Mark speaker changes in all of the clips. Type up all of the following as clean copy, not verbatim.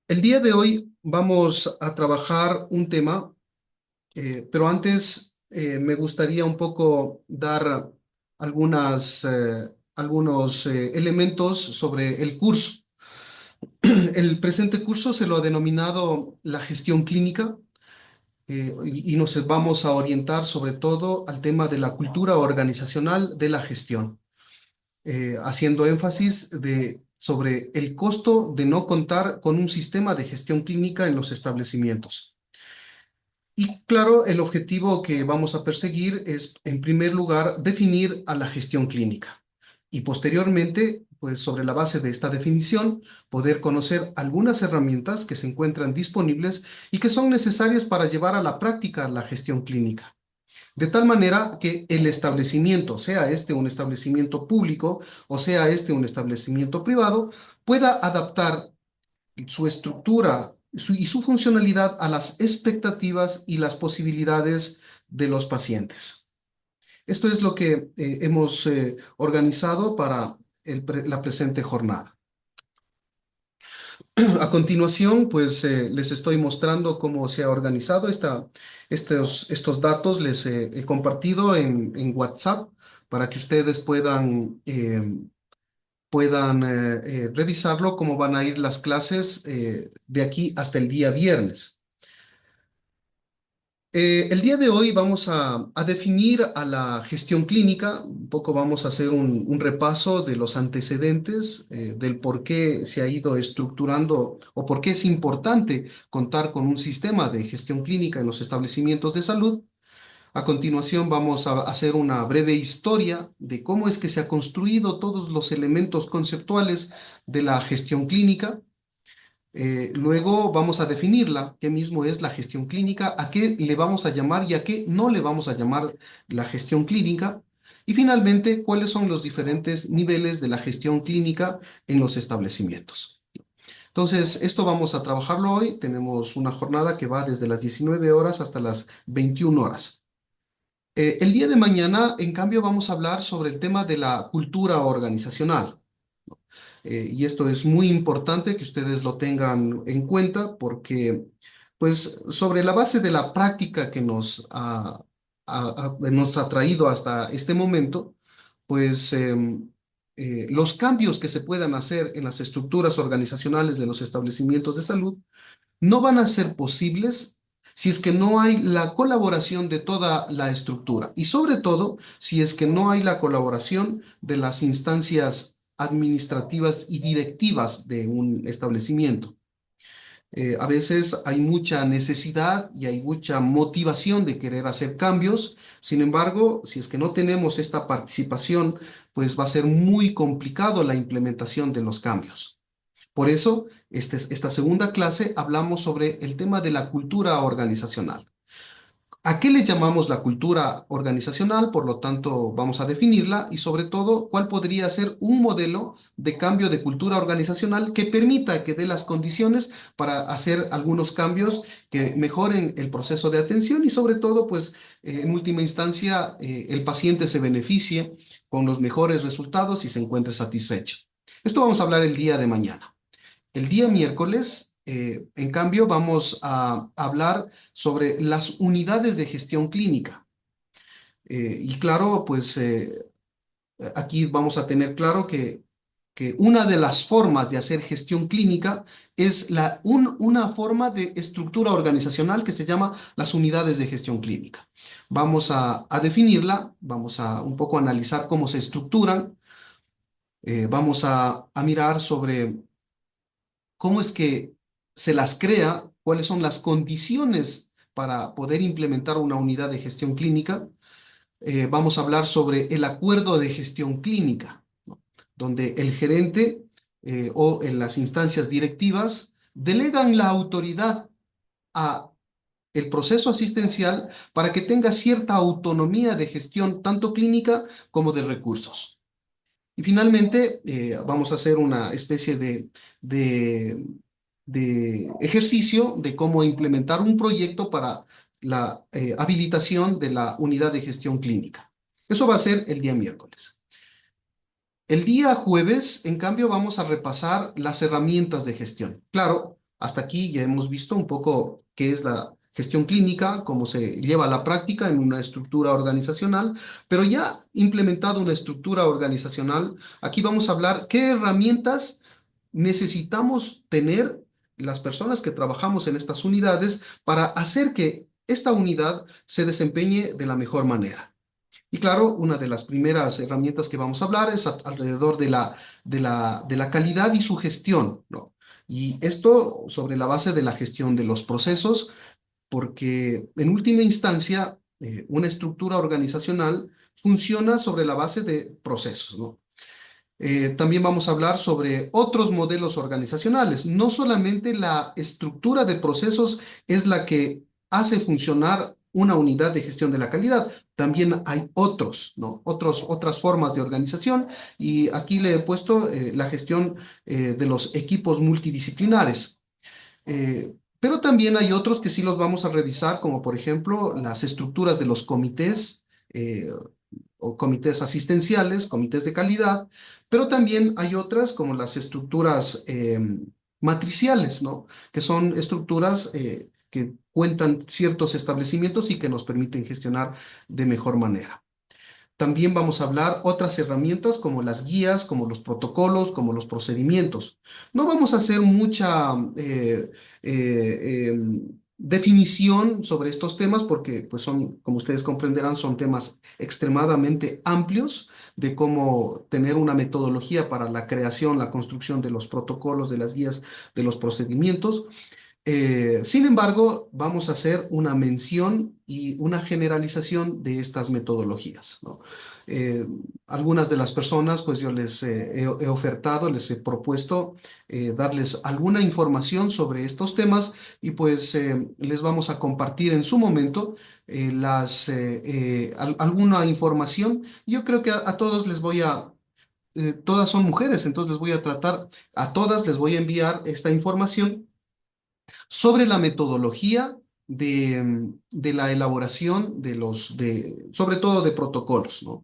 Speaker 1: El día de hoy vamos a trabajar un tema, pero antes me gustaría un poco dar algunos elementos sobre el curso. El presente curso se lo ha denominado la gestión clínica y nos vamos a orientar sobre todo al tema de la cultura organizacional de la gestión, haciendo énfasis sobre el costo de no contar con un sistema de gestión clínica en los establecimientos. Y claro, el objetivo que vamos a perseguir es, en primer lugar, definir a la gestión clínica y posteriormente, pues sobre la base de esta definición, poder conocer algunas herramientas que se encuentran disponibles y que son necesarias para llevar a la práctica la gestión clínica. De tal manera que el establecimiento, sea este un establecimiento público o sea este un establecimiento privado, pueda adaptar su estructura y su funcionalidad a las expectativas y las posibilidades de los pacientes. Esto es lo que hemos organizado para la presente jornada. A continuación, pues les estoy mostrando cómo se ha organizado estos datos. Les he compartido en WhatsApp para que ustedes puedan revisarlo, cómo van a ir las clases de aquí hasta el día viernes. El día de hoy vamos a definir a la gestión clínica. Un poco vamos a hacer un repaso de los antecedentes, del por qué se ha ido estructurando o por qué es importante contar con un sistema de gestión clínica en los establecimientos de salud. A continuación vamos a hacer una breve historia de cómo es que se ha construido todos los elementos conceptuales de la gestión clínica. Luego vamos a definirla, qué mismo es la gestión clínica, a qué le vamos a llamar y a qué no le vamos a llamar la gestión clínica. Y finalmente, cuáles son los diferentes niveles de la gestión clínica en los establecimientos. Entonces, esto vamos a trabajarlo hoy. Tenemos una jornada que va desde las 19 horas hasta las 21 horas. El día de mañana, en cambio, vamos a hablar sobre el tema de la cultura organizacional. Y esto es muy importante que ustedes lo tengan en cuenta porque, pues, sobre la base de la práctica que nos ha traído hasta este momento, pues los cambios que se puedan hacer en las estructuras organizacionales de los establecimientos de salud no van a ser posibles si es que no hay la colaboración de toda la estructura y sobre todo si es que no hay la colaboración de las instancias administrativas y directivas de un establecimiento. A veces hay mucha necesidad y hay mucha motivación de querer hacer cambios. Sin embargo, si es que no tenemos esta participación, pues va a ser muy complicado la implementación de los cambios. Por eso, esta segunda clase hablamos sobre el tema de la cultura organizacional. ¿A qué le llamamos la cultura organizacional? Por lo tanto, vamos a definirla y sobre todo, cuál podría ser un modelo de cambio de cultura organizacional que permita que dé las condiciones para hacer algunos cambios que mejoren el proceso de atención y sobre todo, pues, en última instancia, el paciente se beneficie con los mejores resultados y se encuentre satisfecho. Esto vamos a hablar el día de mañana. El día miércoles, en cambio, vamos a hablar sobre las unidades de gestión clínica. Y claro, pues aquí vamos a tener claro que una de las formas de hacer gestión clínica es una forma de estructura organizacional que se llama las unidades de gestión clínica. Vamos a definirla, vamos a un poco analizar cómo se estructuran, vamos a mirar sobre cómo es que se las crea, cuáles son las condiciones para poder implementar una unidad de gestión clínica. Vamos a hablar sobre el acuerdo de gestión clínica, ¿no? Donde el gerente o en las instancias directivas delegan la autoridad a el proceso asistencial para que tenga cierta autonomía de gestión tanto clínica como de recursos. Y finalmente, vamos a hacer una especie de, de ejercicio de cómo implementar un proyecto para la habilitación de la unidad de gestión clínica. Eso va a ser el día miércoles. El día jueves, en cambio, vamos a repasar las herramientas de gestión. Claro, Hasta aquí ya hemos visto un poco qué es la gestión clínica, cómo se lleva a la práctica en una estructura organizacional, pero ya implementado una estructura organizacional, aquí vamos a hablar qué herramientas necesitamos tener las personas que trabajamos en estas unidades para hacer que esta unidad se desempeñe de la mejor manera. Y claro, una de las primeras herramientas que vamos a hablar es alrededor de la calidad y su gestión, ¿no? Y esto sobre la base de la gestión de los procesos, porque en última instancia, una estructura organizacional funciona sobre la base de procesos, ¿no? También vamos a hablar sobre otros modelos organizacionales. No solamente la estructura de procesos es la que hace funcionar una unidad de gestión de la calidad. También hay otros, ¿no? Otras formas de organización. Y aquí le he puesto la gestión de los equipos multidisciplinares. Pero también hay otros que sí los vamos a revisar, como por ejemplo las estructuras de los comités. O comités asistenciales, comités de calidad, pero también hay otras como las estructuras matriciales, ¿no? Que son estructuras que cuentan ciertos establecimientos y que nos permiten gestionar de mejor manera. También vamos a hablar otras herramientas como las guías, como los protocolos, como los procedimientos. No vamos a hacer mucha definición sobre estos temas porque, pues son, como ustedes comprenderán, son temas extremadamente amplios de cómo tener una metodología para la creación, la construcción de los protocolos, de las guías, de los procedimientos. Sin embargo, vamos a hacer una mención y una generalización de estas metodologías, ¿no? Eh, Algunas de las personas, pues yo les he ofertado, les he propuesto darles alguna información sobre estos temas y pues les vamos a compartir en su momento alguna información. Yo creo que a todos les voy a todas son mujeres, entonces les voy a tratar, a todas les voy a enviar esta información sobre la metodología de la elaboración sobre todo de protocolos, ¿no?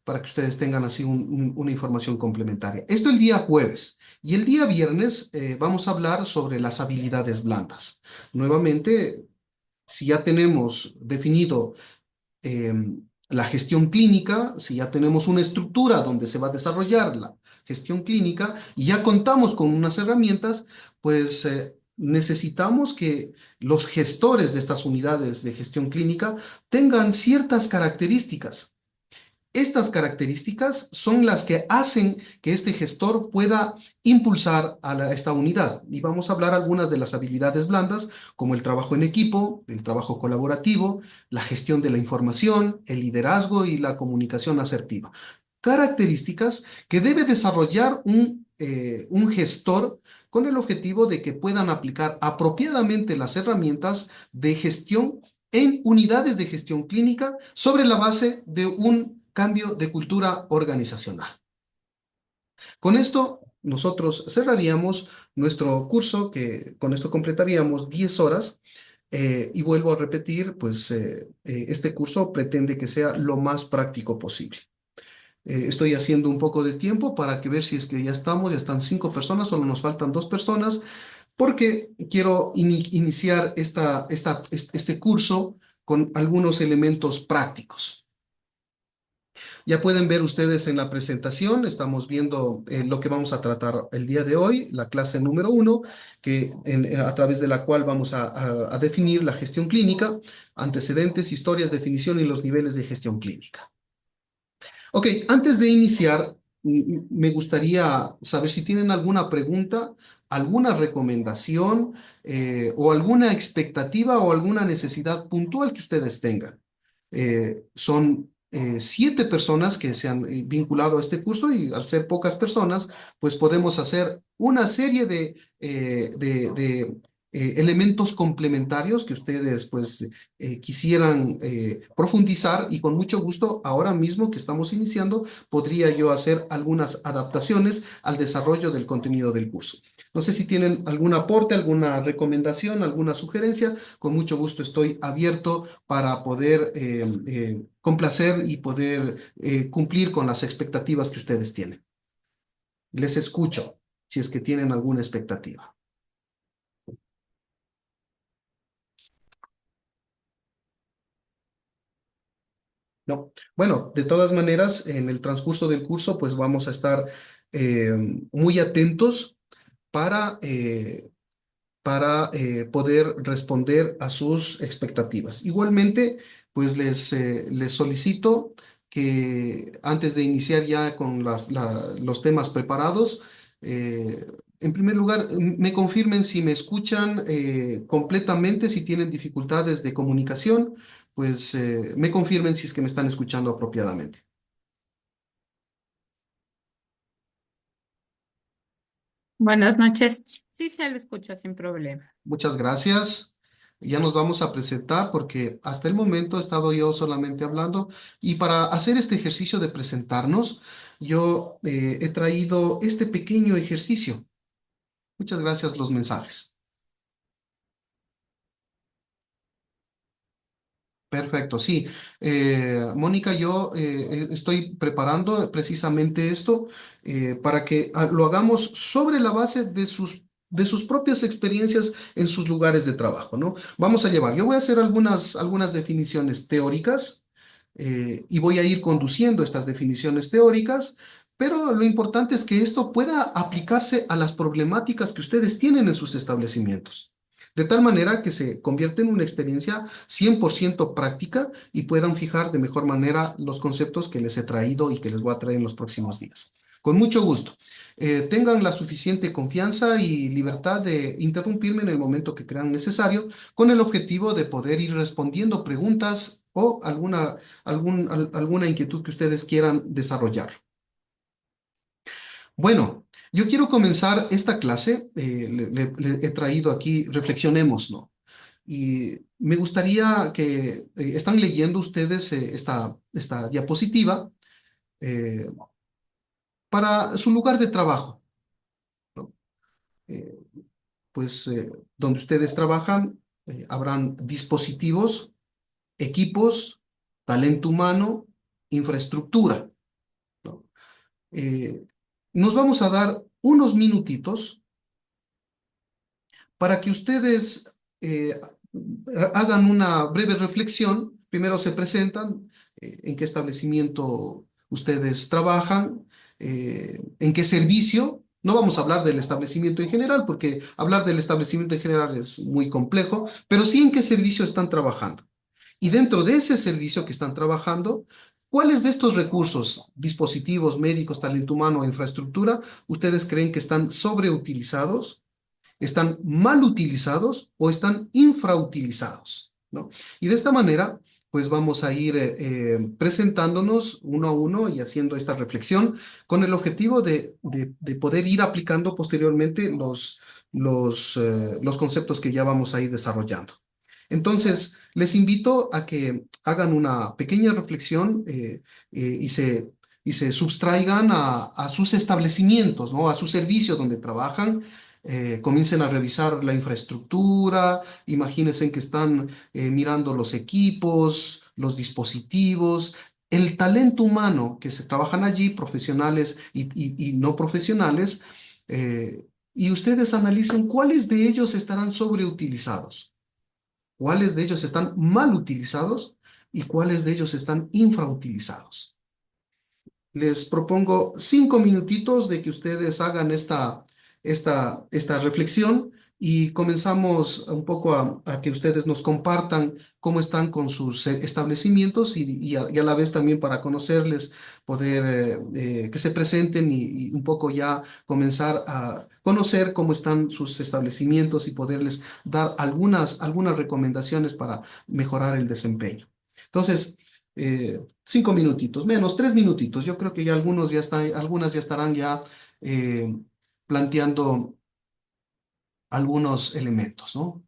Speaker 1: Para que ustedes tengan así una información complementaria. Esto el día jueves. Y el día viernes vamos a hablar sobre las habilidades blandas. Nuevamente, si ya tenemos definido eh, la gestión clínica, si ya tenemos una estructura donde se va a desarrollar la gestión clínica y ya contamos con unas herramientas, pues necesitamos que los gestores de estas unidades de gestión clínica tengan ciertas características. Estas características son las que hacen que este gestor pueda impulsar a esta unidad. Y vamos a hablar algunas de las habilidades blandas, como el trabajo en equipo, el trabajo colaborativo, la gestión de la información, el liderazgo y la comunicación asertiva. Características que debe desarrollar un gestor con el objetivo de que puedan aplicar apropiadamente las herramientas de gestión en unidades de gestión clínica sobre la base de un cambio de cultura organizacional. Con esto, nosotros cerraríamos nuestro curso, que con esto completaríamos 10 horas. Y vuelvo a repetir, pues este curso pretende que sea lo más práctico posible. Estoy haciendo un poco de tiempo para que ver si es que ya están 5 personas, solo nos faltan 2 personas, porque quiero iniciar este curso con algunos elementos prácticos. Ya pueden ver ustedes en la presentación, estamos viendo lo que vamos a tratar el día de hoy, la clase número 1, a través de la cual vamos a definir la gestión clínica, antecedentes, historias, definición y los niveles de gestión clínica. Ok, antes de iniciar, me gustaría saber si tienen alguna pregunta, alguna recomendación o alguna expectativa o alguna necesidad puntual que ustedes tengan. Son 7 personas que se han vinculado a este curso y al ser pocas personas, pues podemos hacer una serie de elementos complementarios que ustedes pues quisieran profundizar y con mucho gusto ahora mismo que estamos iniciando podría yo hacer algunas adaptaciones al desarrollo del contenido del curso. No sé si tienen algún aporte, alguna recomendación, alguna sugerencia. Con mucho gusto estoy abierto para poder complacer y poder cumplir con las expectativas que ustedes tienen. Les escucho si es que tienen alguna expectativa. No. Bueno, de todas maneras, en el transcurso del curso, pues vamos a estar eh, muy atentos para, eh, para poder responder a sus expectativas. Igualmente, pues les solicito que antes de iniciar ya con los temas preparados, eh, en primer lugar, me confirmen si me escuchan completamente, si tienen dificultades de comunicación, pues me confirmen si es que me están escuchando apropiadamente.
Speaker 2: Buenas noches. Sí, se le escucha sin problema.
Speaker 1: Muchas gracias. Ya nos vamos a presentar porque hasta el momento he estado yo solamente hablando y para hacer este ejercicio de presentarnos, yo he traído este pequeño ejercicio. Muchas gracias los mensajes. Perfecto, sí. Mónica, yo estoy preparando precisamente esto para que lo hagamos sobre la base de sus propias experiencias en sus lugares de trabajo, ¿no? Vamos a llevar, yo voy a hacer algunas definiciones teóricas y voy a ir conduciendo estas definiciones teóricas, pero lo importante es que esto pueda aplicarse a las problemáticas que ustedes tienen en sus establecimientos. De tal manera que se convierte en una experiencia 100% práctica y puedan fijar de mejor manera los conceptos que les he traído y que les voy a traer en los próximos días. Con mucho gusto. Tengan la suficiente confianza y libertad de interrumpirme en el momento que crean necesario, con el objetivo de poder ir respondiendo preguntas o alguna inquietud que ustedes quieran desarrollar. Bueno, yo quiero comenzar esta clase, le he traído aquí, reflexionemos, ¿no? Y me gustaría que están leyendo ustedes esta diapositiva eh, para su lugar de trabajo, ¿no? Eh, pues donde ustedes trabajan, habrán dispositivos, equipos, talento humano, infraestructura, ¿no? Eh, Nos vamos a dar unos minutitos para que ustedes hagan una breve reflexión. Primero se presentan, en qué establecimiento ustedes trabajan, en qué servicio. No vamos a hablar del establecimiento en general, porque hablar del establecimiento en general es muy complejo, pero sí en qué servicio están trabajando. Y dentro de ese servicio que están trabajando, ¿cuáles de estos recursos, dispositivos, médicos, talento humano o infraestructura, ustedes creen que están sobreutilizados, están mal utilizados o están infrautilizados, ¿no? Y de esta manera, pues vamos a ir presentándonos uno a uno y haciendo esta reflexión con el objetivo de poder ir aplicando posteriormente los conceptos que ya vamos a ir desarrollando. Entonces, les invito a que hagan una pequeña reflexión y se subtraigan a sus establecimientos, ¿no? A su servicio donde trabajan, comiencen a revisar la infraestructura, imagínense que están mirando los equipos, los dispositivos, el talento humano que se trabajan allí, profesionales y no profesionales, y ustedes analicen cuáles de ellos estarán sobreutilizados, cuáles de ellos están mal utilizados y cuáles de ellos están infrautilizados. Les propongo 5 minutitos de que ustedes hagan esta reflexión y comenzamos un poco a que ustedes nos compartan cómo están con sus establecimientos y a la vez también para conocerles, poder que se presenten y un poco ya comenzar a conocer cómo están sus establecimientos y poderles dar algunas recomendaciones para mejorar el desempeño. Entonces, 5 minutitos, menos 3 minutitos. Yo creo que ya algunas ya estarán ya eh, planteando algunos elementos, ¿no?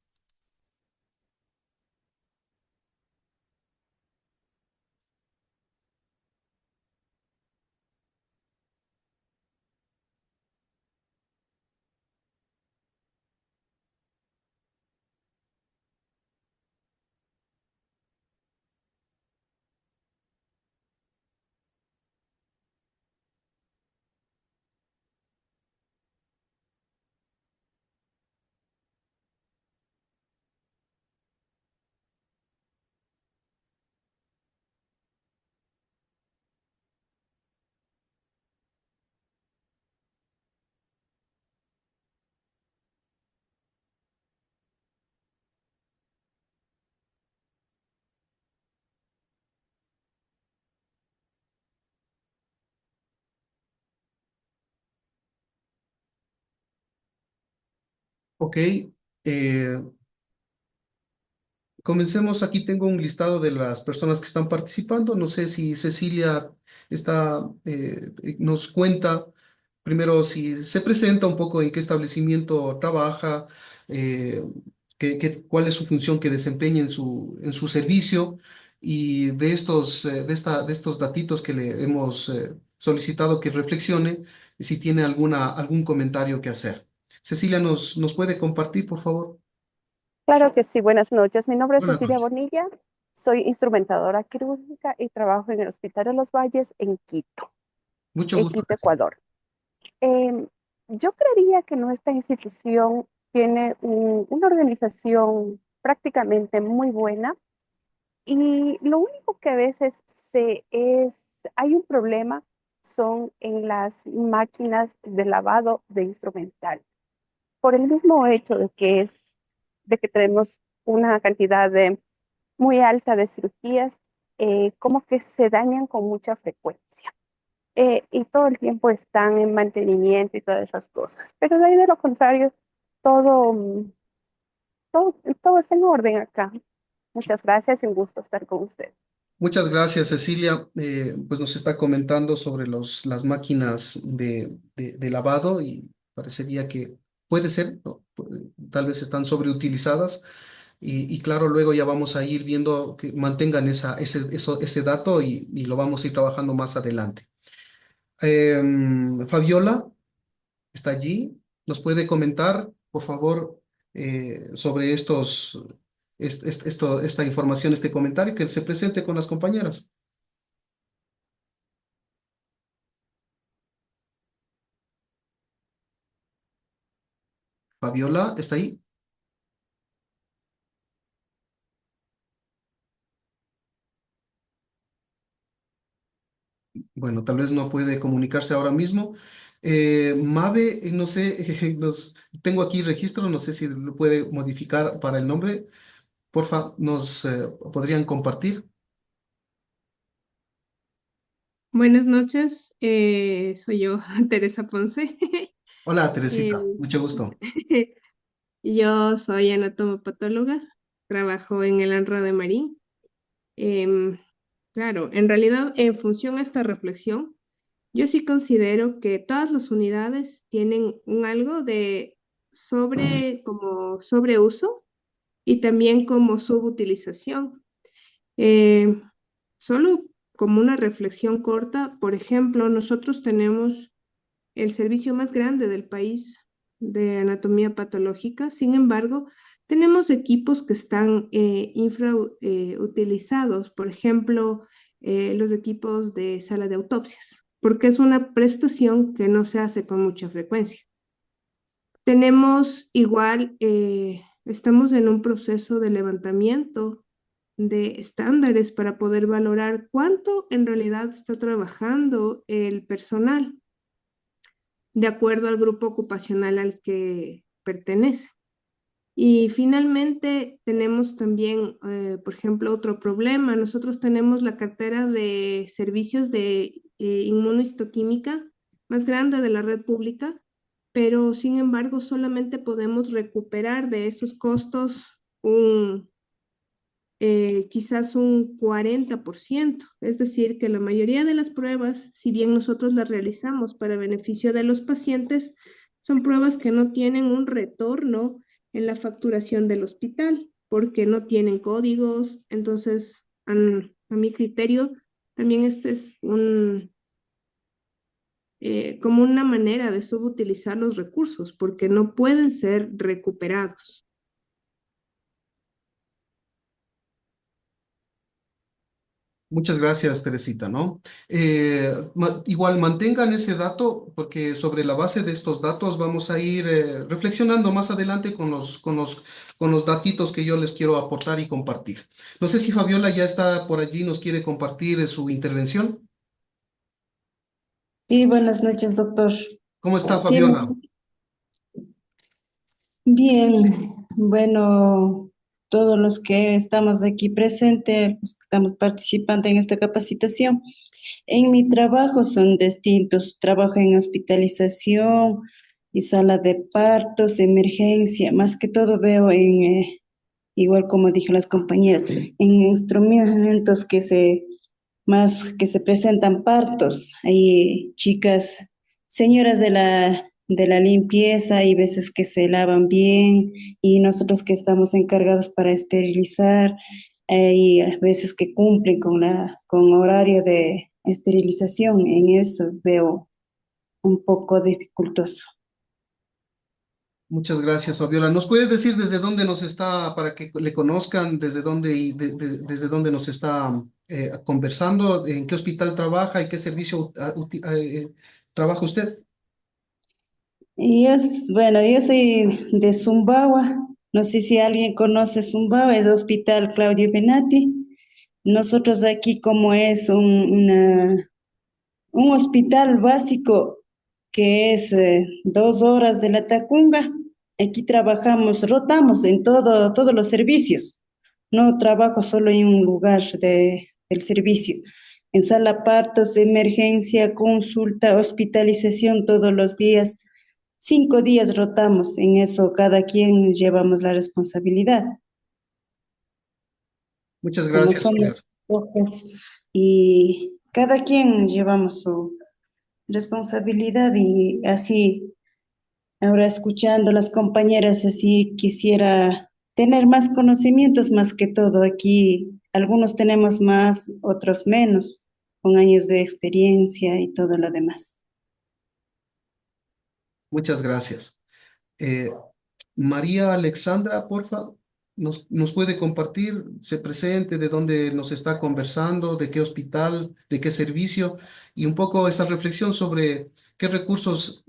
Speaker 1: Ok, eh, comencemos. Aquí tengo un listado de las personas que están participando. No sé si Cecilia nos cuenta primero si se presenta un poco en qué establecimiento trabaja, eh, cuál es su función que desempeña en su servicio y de estos datitos que le hemos solicitado que reflexione, si tiene algún comentario que hacer. Cecilia, ¿nos puede compartir, por favor?
Speaker 3: Claro que sí, buenas noches. Mi nombre es
Speaker 1: Buenas
Speaker 3: Cecilia
Speaker 1: noches.
Speaker 3: Bonilla, soy instrumentadora quirúrgica y trabajo en el Hospital de los Valles
Speaker 1: Mucho
Speaker 3: en
Speaker 1: gusto,
Speaker 3: Quito,
Speaker 1: Cecilia.
Speaker 3: Ecuador. Em, yo creería que nuestra institución tiene una organización prácticamente muy buena y lo único que a veces hay un problema son en las máquinas de lavado de instrumental. Por el mismo hecho de que tenemos una cantidad muy alta de cirugías, como que se dañan con mucha frecuencia. Y todo el tiempo están en mantenimiento y todas esas cosas. Pero de ahí de lo contrario, todo, mm, todo está en orden acá. Muchas gracias y un gusto estar con usted.
Speaker 1: Muchas gracias, Cecilia. Pues nos está comentando sobre las máquinas de lavado y parecería que puede ser, ¿no? Tal vez están sobreutilizadas y claro, luego ya vamos a ir viendo que mantengan ese dato y lo vamos a ir trabajando más adelante. Fabiola está allí. ¿Nos puede comentar, por favor, sobre esta información, este comentario, que se presente con las compañeras? Fabiola, ¿está ahí? Bueno, tal vez no puede comunicarse ahora mismo. Mabe, no sé, tengo aquí registro, no sé si lo puede modificar para el nombre. Porfa, nos podrían compartir.
Speaker 4: Buenas noches, soy yo, Teresa Ponce.
Speaker 1: Hola, Teresita,
Speaker 4: Em,
Speaker 1: mucho gusto.
Speaker 4: yo soy anatomopatóloga, trabajo en el ANRA de Marín. Em, claro, en realidad, en función a esta reflexión, yo sí considero que todas las unidades tienen un algo de como sobreuso y también como subutilización. Eh, Solo como una reflexión corta, por ejemplo, nosotros tenemos el servicio más grande del país de anatomía patológica. Sin embargo, tenemos equipos que están infrautilizados, por ejemplo, los equipos de sala de autopsias, porque es una prestación que no se hace con mucha frecuencia. Tenemos igual, estamos en un proceso de levantamiento de estándares para poder valorar cuánto en realidad está trabajando el personal de acuerdo al grupo ocupacional al que pertenece. Y finalmente tenemos también, por ejemplo, otro problema. Nosotros tenemos la cartera de servicios de inmunohistoquímica más grande de la red pública, pero sin embargo solamente podemos recuperar de esos costos quizás un 40%. Es decir, que la mayoría de las pruebas, si bien nosotros las realizamos para beneficio de los pacientes, son pruebas que no tienen un retorno en la facturación del hospital, porque no tienen códigos. Entonces, a mi criterio, también este es como una manera de subutilizar los recursos, porque no pueden ser recuperados.
Speaker 1: Muchas gracias, Teresita, ¿no? Igual mantengan ese dato porque sobre la base de estos datos vamos a ir reflexionando más adelante con los datitos que yo les quiero aportar y compartir. No sé si Fabiola ya está por allí, nos quiere compartir su intervención.
Speaker 5: Sí, buenas noches, doctor.
Speaker 1: ¿Cómo está,
Speaker 5: Sí,
Speaker 1: Fabiola?
Speaker 5: bien. Bueno, todos los que estamos aquí presentes, los que estamos participando en esta capacitación, en mi trabajo son distintos. Trabajo en hospitalización, y sala de partos, emergencia, más que todo veo igual como dije las compañeras, en instrumentos más que se presentan partos. Hay chicas, señoras de la limpieza, y veces que se lavan bien, y nosotros que estamos encargados para esterilizar, hay veces que cumplen con horario de esterilización. En eso veo un poco dificultoso.
Speaker 1: Muchas gracias, Fabiola. ¿Nos puedes decir desde dónde nos está, para que le conozcan, desde dónde y desde dónde nos está conversando, en qué hospital trabaja y qué servicio trabaja usted?
Speaker 5: Bueno, yo soy de Sumbawa. No sé si alguien conoce Sumbawa, es Hospital Claudio Benati. Nosotros aquí, como es un hospital básico que es 2 horas de la Tacunga, aquí trabajamos, rotamos en todos los servicios. No trabajo solo en un lugar del servicio. En sala partos, emergencia, consulta, hospitalización todos los días. 5 días rotamos, en eso cada quien llevamos la responsabilidad.
Speaker 1: Muchas
Speaker 5: Como
Speaker 1: gracias,
Speaker 5: somos
Speaker 1: Fabiola.
Speaker 5: pocos y cada quien llevamos su responsabilidad, y así, ahora escuchando las compañeras, así quisiera tener más conocimientos. Más que todo aquí, algunos tenemos más, otros menos, con años de experiencia y todo lo demás.
Speaker 1: Muchas gracias. Eh, María Alexandra, porfa, nos puede compartir, se presente, de dónde nos está conversando, de qué hospital, de qué servicio, y un poco esa reflexión sobre qué recursos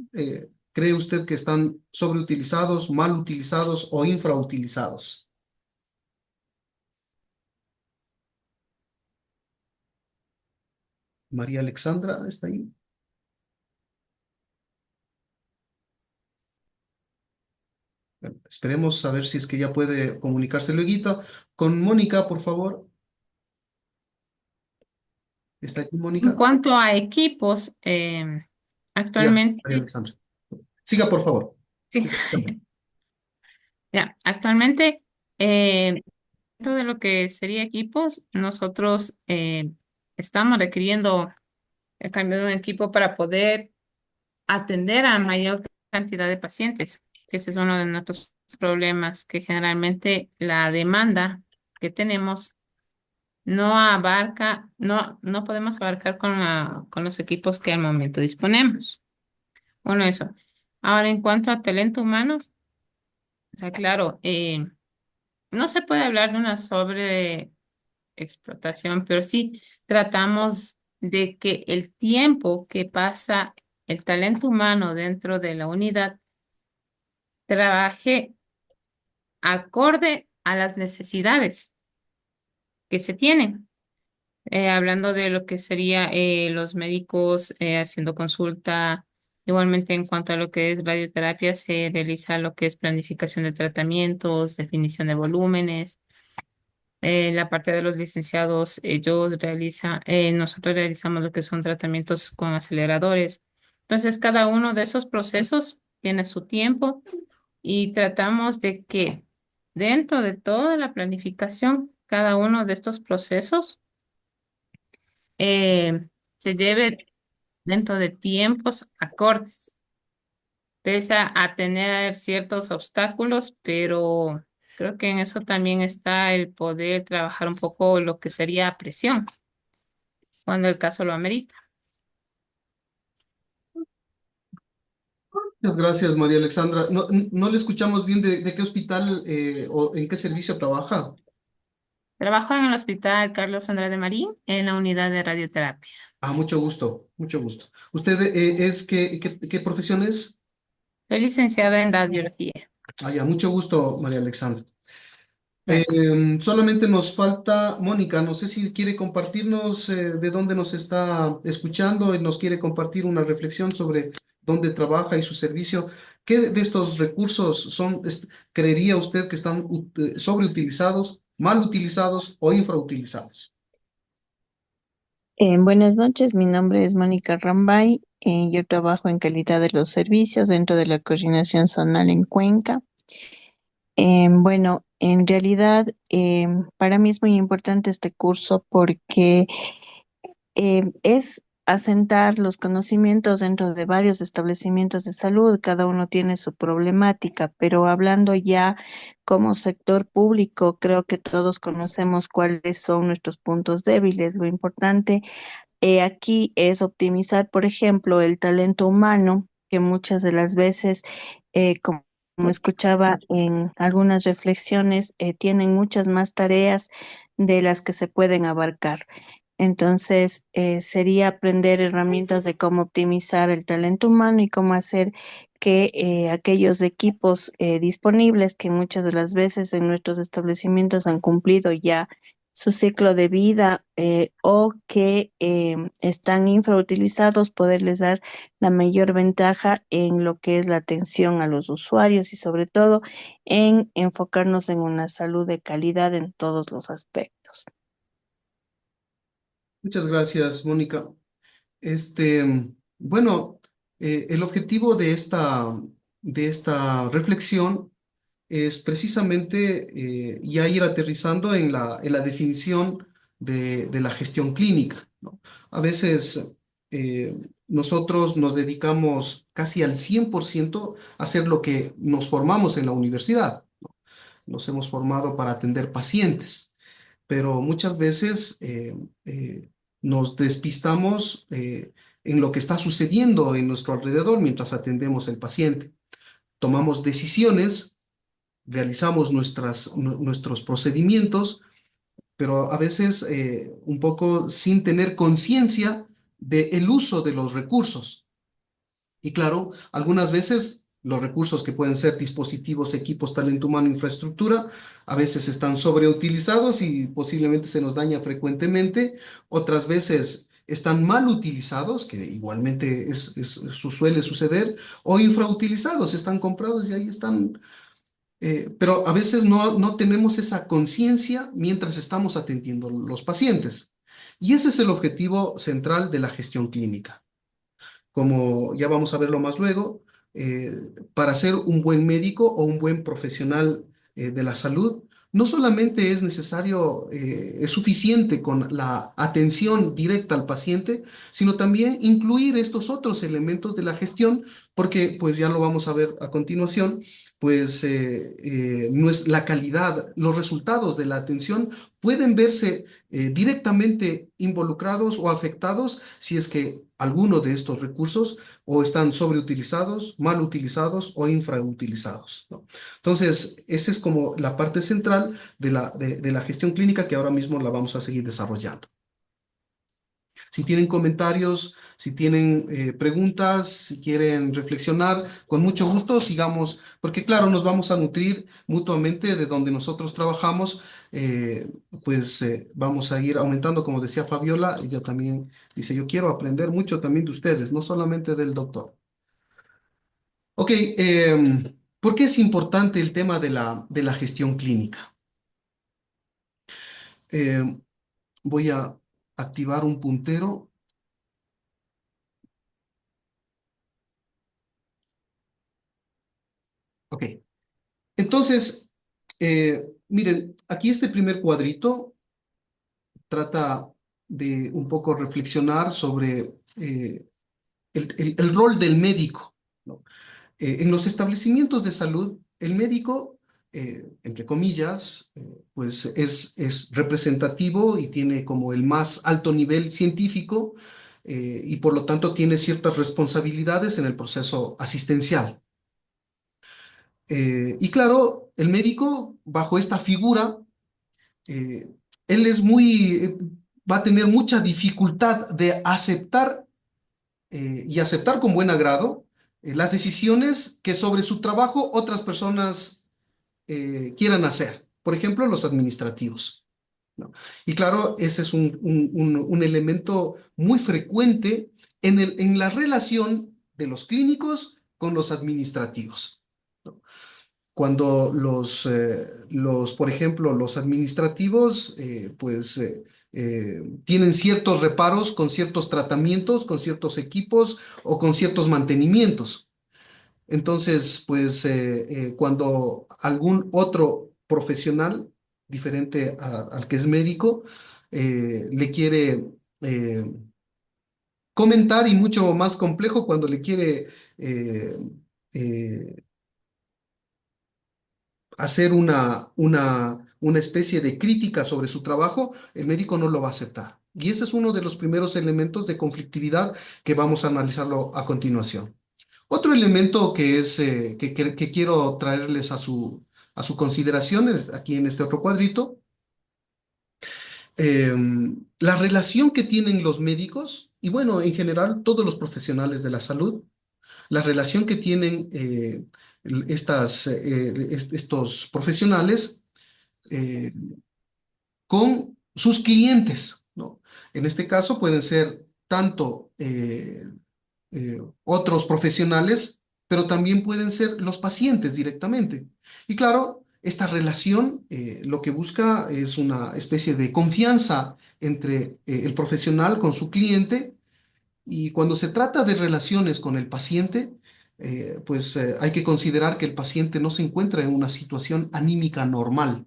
Speaker 1: cree usted que están sobreutilizados, mal utilizados o infrautilizados. María Alexandra, ¿está ahí? Bueno, esperemos a ver si es que ya puede comunicarse luego. Con Mónica, por favor. ¿Está aquí
Speaker 2: En
Speaker 1: Mónica?
Speaker 2: cuanto a equipos,
Speaker 1: Ya, María
Speaker 2: actualmente,
Speaker 1: Alexandra. Siga, por favor.
Speaker 2: sí, ya, actualmente, dentro de lo que sería equipos, nosotros estamos requiriendo el cambio de un equipo para poder atender a mayor cantidad de pacientes, que ese es uno de nuestros problemas, que generalmente la demanda que tenemos no abarca, no podemos abarcar con los equipos que al momento disponemos. Bueno, eso. Ahora, en cuanto a talento humano, o sea, claro, no se puede hablar de una sobreexplotación, pero sí tratamos de que el tiempo que pasa el talento humano dentro de la unidad trabaje acorde a las necesidades que se tienen. Hablando de lo que sería los médicos haciendo consulta, igualmente en cuanto a lo que es radioterapia, se realiza lo que es planificación de tratamientos, definición de volúmenes. La parte de los licenciados, nosotros realizamos lo que son tratamientos con aceleradores. Entonces, cada uno de esos procesos tiene su tiempo y tratamos de que dentro de toda la planificación, cada uno de estos procesos eh, se lleve dentro de tiempos acordes, pese a tener ciertos obstáculos, pero creo que en eso también está el poder trabajar un poco lo que sería presión, cuando el caso lo amerita.
Speaker 1: Muchas gracias, María Alexandra. No, no le escuchamos bien de qué hospital o en qué servicio trabaja.
Speaker 2: Trabajo en el Hospital Carlos Andrade Marín en la unidad de radioterapia.
Speaker 1: Ah, mucho gusto, mucho gusto. ¿Usted qué profesión es?
Speaker 2: Soy licenciada en radiología.
Speaker 1: Ah, ya, mucho gusto, María Alexandra.
Speaker 2: Gracias.
Speaker 1: Solamente nos falta Mónica, no sé si quiere compartirnos de dónde nos está escuchando y nos quiere compartir una reflexión sobre dónde trabaja y su servicio. ¿Qué de estos recursos creería usted que están sobreutilizados, mal utilizados o infrautilizados?
Speaker 6: Buenas noches, mi nombre es Mónica Rambay. Yo trabajo en calidad de los servicios dentro de la coordinación zonal en Cuenca. Bueno, en realidad para mí es muy importante este curso porque es asentar los conocimientos dentro de varios establecimientos de salud. Cada uno tiene su problemática, pero hablando ya como sector público, creo que todos conocemos cuáles son nuestros puntos débiles. Lo importante aquí es optimizar, por ejemplo, el talento humano, que muchas de las veces, como escuchaba en algunas reflexiones, tienen muchas más tareas de las que se pueden abarcar. Entonces, sería aprender herramientas de cómo optimizar el talento humano y cómo hacer que aquellos equipos disponibles que muchas de las veces en nuestros establecimientos han cumplido ya su ciclo de vida o que están infrautilizados, poderles dar la mayor ventaja en lo que es la atención a los usuarios y sobre todo en enfocarnos en una salud de calidad en todos los aspectos.
Speaker 1: Muchas gracias, Mónica. Bueno, el objetivo de esta reflexión es precisamente ya ir aterrizando en la definición de la gestión clínica, ¿no? A veces nosotros nos dedicamos casi al 100% a hacer lo que nos formamos en la universidad, ¿no? Nos hemos formado para atender pacientes, pero muchas veces nos despistamos en lo que está sucediendo en nuestro alrededor mientras atendemos al paciente. Tomamos decisiones, realizamos nuestros procedimientos, pero a veces un poco sin tener conciencia del uso de los recursos. Y claro, algunas veces los recursos que pueden ser dispositivos, equipos, talento humano, infraestructura, a veces están sobreutilizados y posiblemente se nos daña frecuentemente. Otras veces están mal utilizados, que igualmente suele suceder, o infrautilizados, están comprados y ahí están. Pero a veces no tenemos esa conciencia mientras estamos atendiendo los pacientes. Y ese es el objetivo central de la gestión clínica. Como ya vamos a verlo más luego, para ser un buen médico o un buen profesional de la salud, no solamente es necesario, es suficiente con la atención directa al paciente, sino también incluir estos otros elementos de la gestión, porque pues ya lo vamos a ver a continuación, pues no es la calidad, los resultados de la atención pueden verse directamente involucrados o afectados si es que alguno de estos recursos o están sobreutilizados, mal utilizados o infrautilizados, ¿no? Entonces, esa es como la parte central de la gestión clínica que ahora mismo la vamos a seguir desarrollando. Si tienen comentarios, si tienen preguntas, si quieren reflexionar, con mucho gusto sigamos, porque claro, nos vamos a nutrir mutuamente de donde nosotros trabajamos, pues vamos a ir aumentando, como decía Fabiola, ella también dice, yo quiero aprender mucho también de ustedes, no solamente del doctor. Ok, ¿por qué es importante el tema de la gestión clínica? Em, Voy a activar un puntero. Ok. Entonces, miren, aquí este primer cuadrito trata de un poco reflexionar sobre el rol del médico, ¿no? En los establecimientos de salud, el médico, entre comillas, pues es representativo y tiene como el más alto nivel científico y por lo tanto tiene ciertas responsabilidades en el proceso asistencial. Y claro, el médico, bajo esta figura, eh, él va a tener mucha dificultad de aceptar y aceptar con buen agrado las decisiones que sobre su trabajo otras personas quieran hacer. Por ejemplo, los administrativos, ¿no? Y claro, ese es un elemento muy frecuente en la relación de los clínicos con los administrativos, ¿no? Cuando por ejemplo, los administrativos, pues tienen ciertos reparos con ciertos tratamientos, con ciertos equipos o con ciertos mantenimientos. Entonces, pues cuando algún otro profesional diferente al que es médico le quiere eh, comentar, y mucho más complejo cuando le quiere eh, eh, hacer una especie de crítica sobre su trabajo, el médico no lo va a aceptar. Y ese es uno de los primeros elementos de conflictividad que vamos a analizarlo a continuación. Otro elemento que es que quiero traerles a su consideración es aquí en este otro cuadrito, eh, la relación que tienen los médicos y bueno, en general todos los profesionales de la salud, la relación que tienen estos profesionales eh, con sus clientes, ¿no? En este caso pueden ser tanto otros profesionales, pero también pueden ser los pacientes directamente. Y claro, esta relación lo que busca es una especie de confianza entre el profesional con su cliente, y cuando se trata de relaciones con el paciente, pues hay que considerar que el paciente no se encuentra en una situación anímica normal.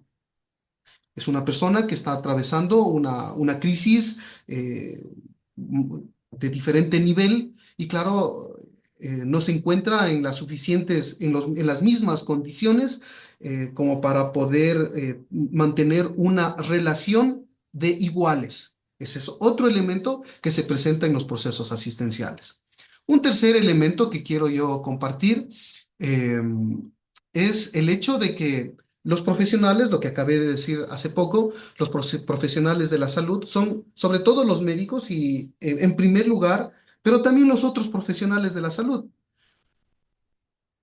Speaker 1: Es una persona que está atravesando una crisis de diferente nivel y claro, no se encuentra en las suficientes, en las mismas condiciones como para poder mantener una relación de iguales. Ese es otro elemento que se presenta en los procesos asistenciales. Un tercer elemento que quiero yo compartir eh, es el hecho de que los profesionales, lo que acabé de decir hace poco, los profesionales de la salud son sobre todo los médicos y en primer lugar, pero también los otros profesionales de la salud.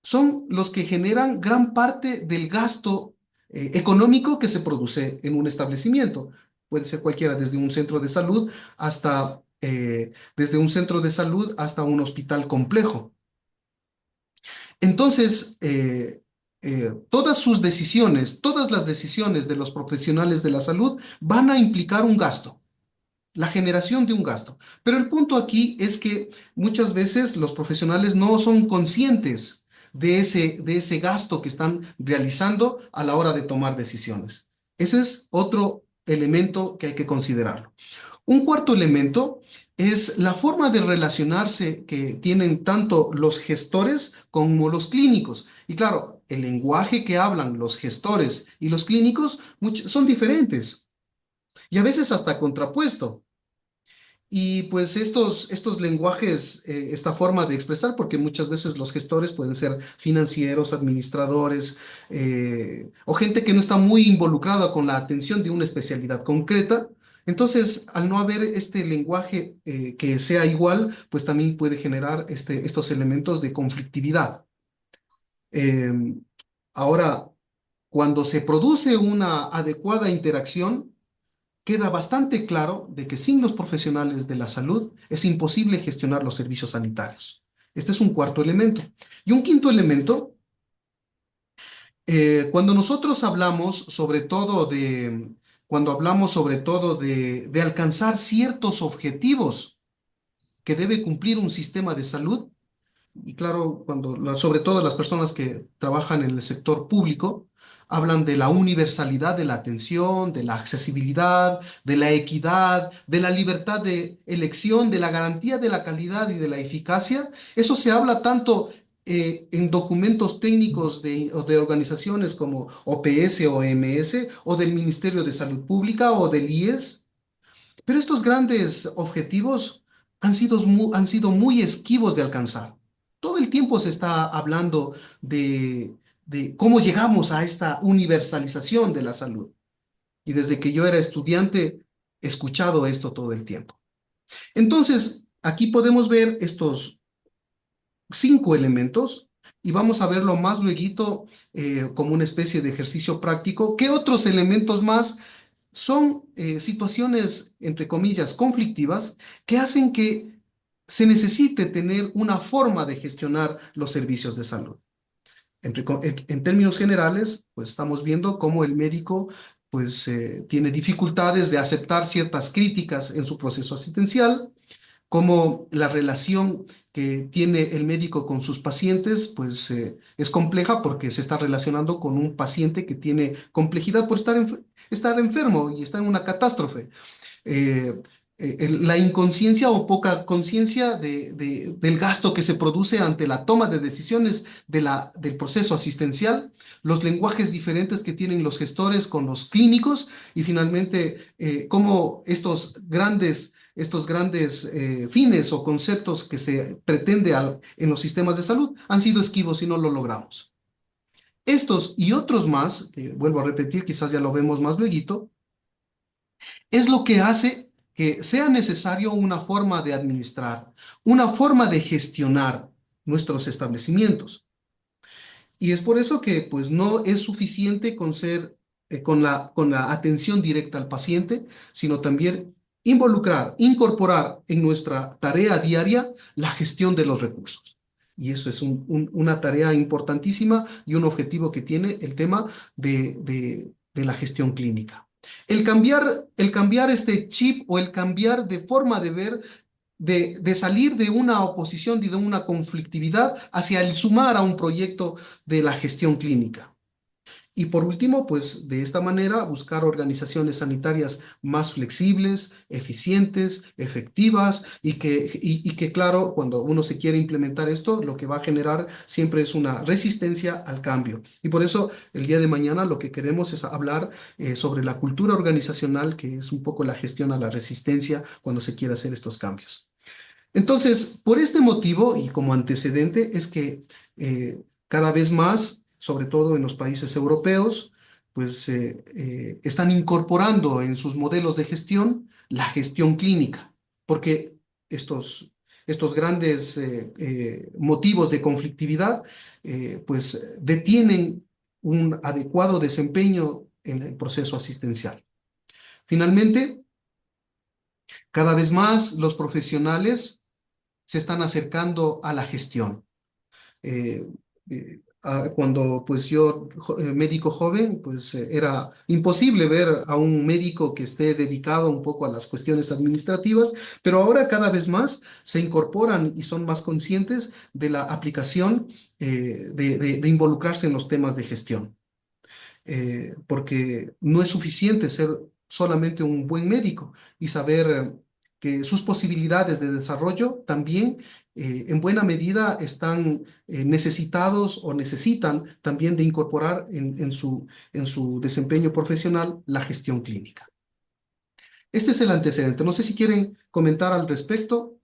Speaker 1: Son los que generan gran parte del gasto económico que se produce en un establecimiento. Puede ser cualquiera, desde un centro de salud desde un centro de salud hasta un hospital complejo. Entonces, todas sus decisiones, todas las decisiones de los profesionales de la salud van a implicar un gasto, la generación de un gasto. Pero el punto aquí es que muchas veces los profesionales no son conscientes de ese gasto que están realizando a la hora de tomar decisiones. Ese es otro elemento que hay que considerarlo. Un cuarto elemento es la forma de relacionarse que tienen tanto los gestores como los clínicos. Y claro, el lenguaje que hablan los gestores y los clínicos son diferentes y a veces hasta contrapuesto. Y pues estos lenguajes, esta forma de expresar, porque muchas veces los gestores pueden ser financieros, administradores, o gente que no está muy involucrada con la atención de una especialidad concreta. Entonces, al no haber este lenguaje que sea igual, pues también puede generar estos elementos de conflictividad. Eh, Ahora, cuando se produce una adecuada interacción, queda bastante claro de que sin los profesionales de la salud es imposible gestionar los servicios sanitarios. Este es un cuarto elemento. Y un quinto elemento, cuando nosotros hablamos sobre todo de alcanzar ciertos objetivos que debe cumplir un sistema de salud, y claro, sobre todo las personas que trabajan en el sector público, hablan de la universalidad de la atención, de la accesibilidad, de la equidad, de la libertad de elección, de la garantía de la calidad y de la eficacia. Eso se habla tanto en documentos técnicos o de organizaciones como OPS o OMS, o del Ministerio de Salud Pública o del IES. Pero estos grandes objetivos han sido muy esquivos de alcanzar. Todo el tiempo se está hablando de cómo llegamos a esta universalización de la salud. Y desde que yo era estudiante, he escuchado esto todo el tiempo. Entonces, aquí podemos ver estos 5 elementos y vamos a verlo más lueguito como una especie de ejercicio práctico. ¿Qué otros elementos más son situaciones, entre comillas, conflictivas que hacen que se necesite tener una forma de gestionar los servicios de salud? En términos generales, pues estamos viendo cómo el médico pues tiene dificultades de aceptar ciertas críticas en su proceso asistencial, como la relación que tiene el médico con sus pacientes, pues es compleja porque se está relacionando con un paciente que tiene complejidad por estar enfermo y está en una catástrofe. eh, la inconsciencia o poca conciencia del gasto que se produce ante la toma de decisiones del proceso asistencial, los lenguajes diferentes que tienen los gestores con los clínicos y finalmente cómo estos grandes fines o conceptos que se pretende en los sistemas de salud han sido esquivos y no lo logramos. Estos y otros más, que vuelvo a repetir, quizás ya lo vemos más luego, es lo que hace que sea necesario una forma de administrar, una forma de gestionar nuestros establecimientos. Y es por eso que pues no es suficiente con la atención directa al paciente, sino también incorporar en nuestra tarea diaria la gestión de los recursos. Y eso es una tarea importantísima y un objetivo que tiene el tema de la gestión clínica. El cambiar este chip o el cambiar de forma de ver, de salir de una oposición y de una conflictividad hacia el sumar a un proyecto de la gestión clínica. Y por último, pues de esta manera buscar organizaciones sanitarias más flexibles, eficientes, efectivas y que claro, cuando uno se quiere implementar esto, lo que va a generar siempre es una resistencia al cambio. Y por eso el día de mañana lo que queremos es hablar sobre la cultura organizacional, que es un poco la gestión a la resistencia cuando se quiere hacer estos cambios. Entonces, por este motivo y como antecedente es que cada vez más, sobre todo en los países europeos, pues están incorporando en sus modelos de gestión la gestión clínica, porque estos grandes motivos de conflictividad pues detienen un adecuado desempeño en el proceso asistencial. Finalmente, cada vez más los profesionales se están acercando a la gestión. Cuando pues yo, médico joven, pues era imposible ver a un médico que esté dedicado un poco a las cuestiones administrativas, pero ahora cada vez más se incorporan y son más conscientes de la aplicación de involucrarse en los temas de gestión. Porque no es suficiente ser solamente un buen médico y saber que sus posibilidades de desarrollo también en buena medida están necesitados o necesitan también de incorporar en su desempeño profesional la gestión clínica. Este es el antecedente. No sé si quieren comentar al respecto,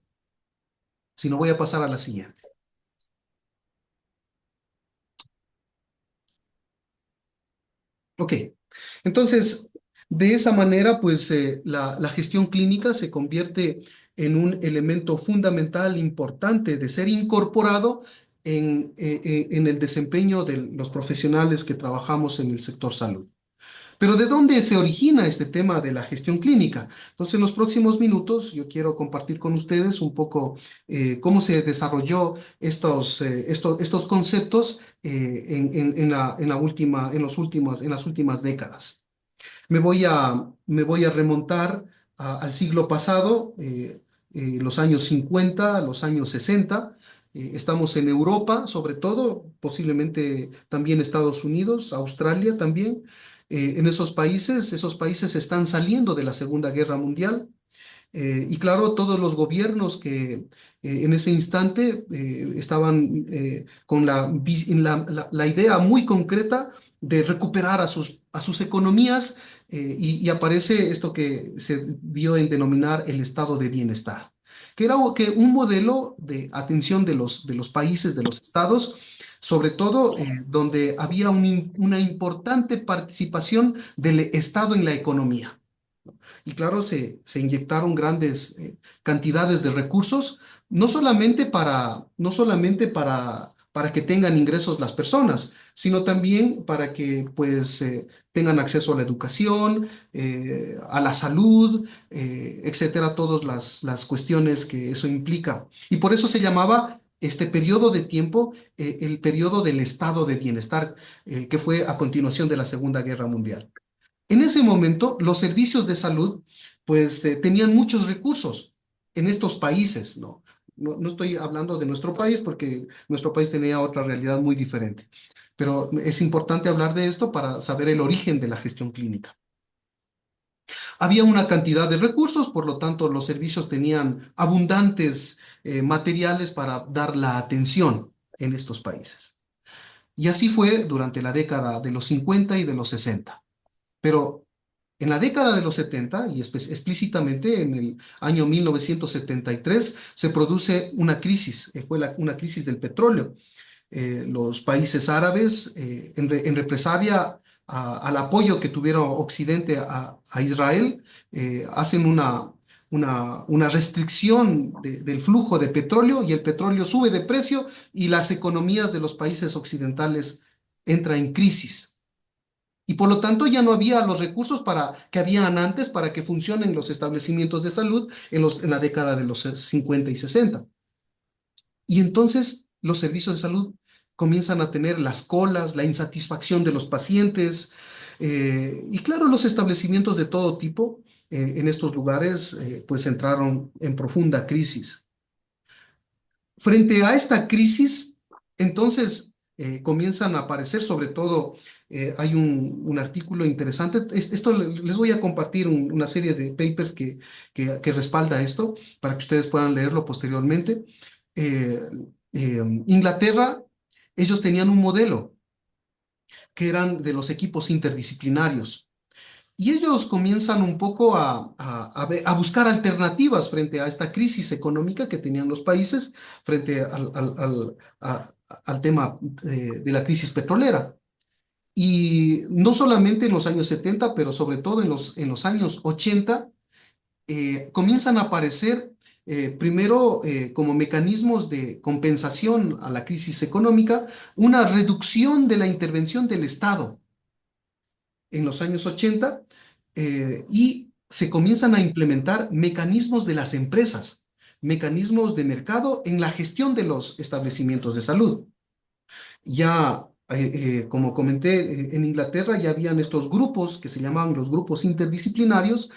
Speaker 1: si no voy a pasar a la siguiente. Ok, entonces, de esa manera, pues la gestión clínica se convierte en un elemento fundamental, importante de ser incorporado en el desempeño de los profesionales que trabajamos en el sector salud. Pero ¿de dónde se origina este tema de la gestión clínica? Entonces, en los próximos minutos yo quiero compartir con ustedes un poco cómo se desarrolló estos conceptos en las últimas décadas. Me voy a remontar al siglo pasado, los años 50, los años 60. Estamos en Europa, sobre todo, posiblemente también Estados Unidos, Australia también. En esos países están saliendo de la Segunda Guerra Mundial. Y claro, todos los gobiernos que en ese instante estaban con la idea muy concreta de recuperar a sus economías y aparece esto que se dio en denominar el estado de bienestar, que era un modelo de atención de los países, de los estados, sobre todo donde había una importante participación del Estado en la economía. Y claro, se inyectaron grandes cantidades de recursos, no solamente para que tengan ingresos las personas, sino también para que pues, tengan acceso a la educación, a la salud, etcétera, todas las cuestiones que eso implica. Y por eso se llamaba este periodo de tiempo el periodo del estado de bienestar, que fue a continuación de la Segunda Guerra Mundial. En ese momento, los servicios de salud, pues, tenían muchos recursos en estos países, ¿no? No estoy hablando de nuestro país porque nuestro país tenía otra realidad muy diferente, pero es importante hablar de esto para saber el origen de la gestión clínica. Había una cantidad de recursos, por lo tanto, los servicios tenían abundantes materiales para dar la atención en estos países. Y así fue durante la década de los 50 y de los 60. Pero en la década de los 70, y explícitamente en el año 1973, se produce una crisis, fue una crisis del petróleo. Los países árabes, en represalia al apoyo que tuvieron Occidente a Israel, hacen una restricción del flujo de petróleo y el petróleo sube de precio y las economías de los países occidentales entran en crisis. Y por lo tanto ya no había los recursos que habían antes para que funcionen los establecimientos de salud en la década de los 50 y 60. Y entonces los servicios de salud comienzan a tener las colas, la insatisfacción de los pacientes, y claro, los establecimientos de todo tipo en estos lugares pues entraron en profunda crisis. Frente a esta crisis, entonces comienzan a aparecer, sobre todo, hay un artículo interesante, esto les voy a compartir una serie de papers que respalda esto, para que ustedes puedan leerlo posteriormente. Eh, Inglaterra, ellos tenían un modelo que eran de los equipos interdisciplinarios. Y ellos comienzan un poco a buscar alternativas frente a esta crisis económica que tenían los países, frente al tema de la crisis petrolera. Y no solamente en los años 70, pero sobre todo en los años 80, comienzan a aparecer primero como mecanismos de compensación a la crisis económica, una reducción de la intervención del Estado en los años 80 y se comienzan a implementar mecanismos de las empresas, mecanismos de mercado en la gestión de los establecimientos de salud. Ya, como comenté, en Inglaterra ya habían estos grupos que se llamaban los grupos interdisciplinarios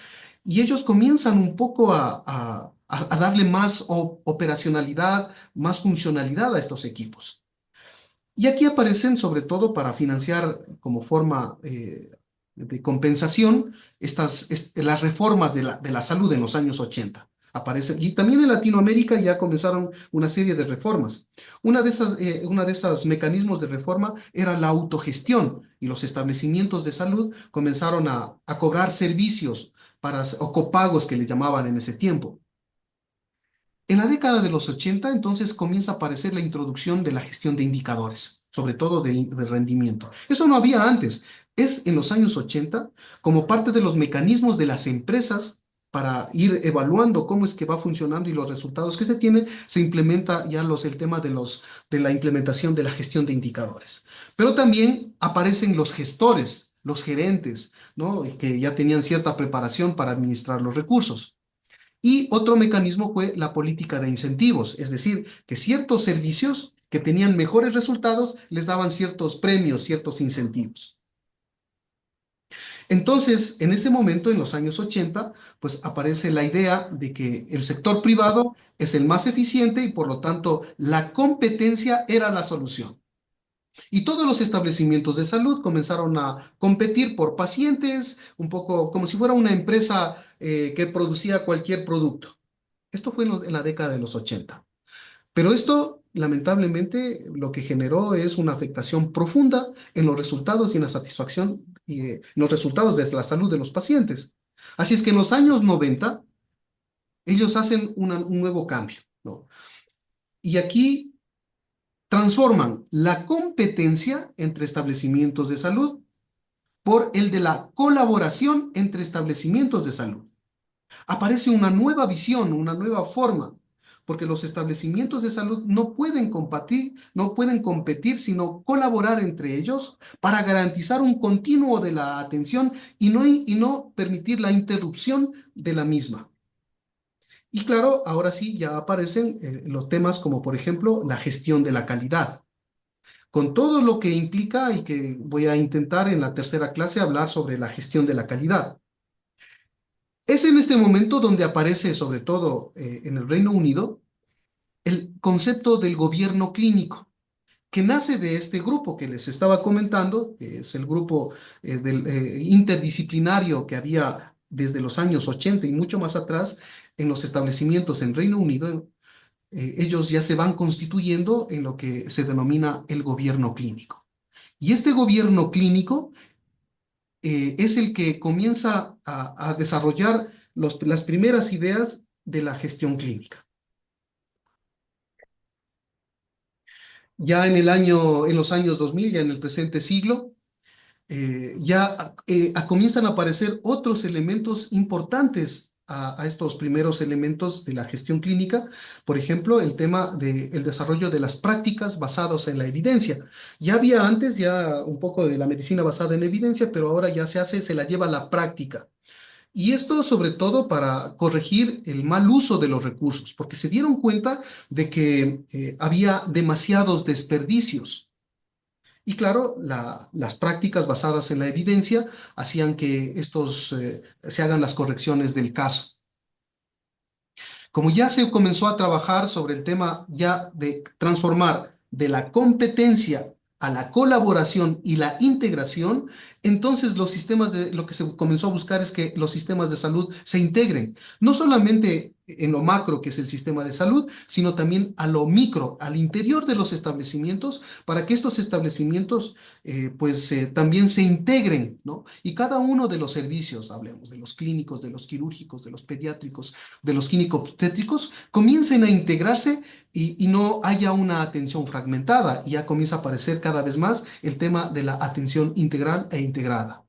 Speaker 1: y ellos comienzan un poco a darle más operacionalidad, más funcionalidad a estos equipos. Y aquí aparecen sobre todo para financiar como forma de compensación las reformas de la salud en los años 80. Aparecen, y también en Latinoamérica ya comenzaron una serie de reformas. Una de esas mecanismos de reforma era la autogestión y los establecimientos de salud comenzaron a cobrar servicios o copagos que le llamaban en ese tiempo. En la década de los 80, entonces, comienza a aparecer la introducción de la gestión de indicadores, sobre todo de rendimiento. Eso no había antes. Es en los años 80, como parte de los mecanismos de las empresas para ir evaluando cómo es que va funcionando y los resultados que se tienen, se implementa ya el tema de la implementación de la gestión de indicadores. Pero también aparecen los gestores, los gerentes, ¿no? Y que ya tenían cierta preparación para administrar los recursos. Y otro mecanismo fue la política de incentivos, es decir, que ciertos servicios que tenían mejores resultados les daban ciertos premios, ciertos incentivos. Entonces, en ese momento, en los años 80, pues aparece la idea de que el sector privado es el más eficiente y por lo tanto la competencia era la solución. Y todos los establecimientos de salud comenzaron a competir por pacientes, un poco como si fuera una empresa que producía cualquier producto. Esto fue en la década de los 80. Pero esto, lamentablemente, lo que generó es una afectación profunda en los resultados y en la satisfacción y en los resultados de la salud de los pacientes. Así es que en los años 90, ellos hacen un nuevo cambio, ¿no? Y aquí transforman la competencia entre establecimientos de salud por el de la colaboración entre establecimientos de salud. Aparece una nueva visión, una nueva forma, porque los establecimientos de salud no pueden competir, sino colaborar entre ellos para garantizar un continuo de la atención y no permitir la interrupción de la misma. Y claro, ahora sí ya aparecen los temas como, por ejemplo, la gestión de la calidad. con todo lo que implica y que voy a intentar en la tercera clase hablar sobre la gestión de la calidad. Es en este momento donde aparece, sobre todo en el Reino Unido, el concepto del gobierno clínico, que nace de este grupo que les estaba comentando, que es el grupo interdisciplinario que había desde los años 80 y mucho más atrás en los establecimientos en Reino Unido. Ellos ya se van constituyendo en lo que se denomina el gobierno clínico. Y este gobierno clínico es el que comienza a desarrollar las primeras ideas de la gestión clínica. Ya en los años 2000, ya en el presente siglo, comienzan a aparecer otros elementos importantes a estos primeros elementos de la gestión clínica. Por ejemplo, el tema del desarrollo de las prácticas basadas en la evidencia. Ya había antes ya un poco de la medicina basada en evidencia, pero ahora ya se la lleva a la práctica. Y esto sobre todo para corregir el mal uso de los recursos, porque se dieron cuenta de que había demasiados desperdicios. Y claro, las prácticas basadas en la evidencia hacían que se hagan las correcciones del caso. Como ya se comenzó a trabajar sobre el tema ya de transformar de la competencia a la colaboración y la integración, entonces lo que se comenzó a buscar es que los sistemas de salud se integren, no solamente en lo macro, que es el sistema de salud, sino también a lo micro, al interior de los establecimientos, para que estos establecimientos también se integren, ¿no? Y cada uno de los servicios, hablemos de los clínicos, de los quirúrgicos, de los pediátricos, de los químico-obstétricos, comiencen a integrarse y no haya una atención fragmentada, y ya comienza a aparecer cada vez más el tema de la atención integral e integrada.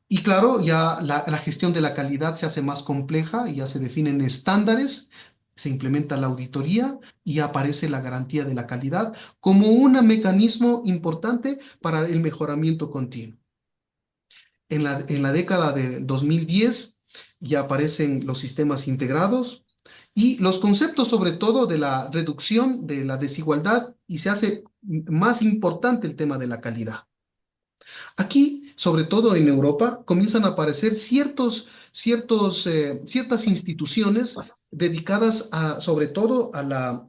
Speaker 1: Y claro, ya la gestión de la calidad se hace más compleja y ya se definen estándares, se implementa la auditoría y aparece la garantía de la calidad como un mecanismo importante para el mejoramiento continuo. En la década de 2010 ya aparecen los sistemas integrados y los conceptos sobre todo de la reducción de la desigualdad, y se hace más importante el tema de la calidad. Aquí, sobre todo en Europa, comienzan a aparecer ciertas instituciones dedicadas sobre todo a la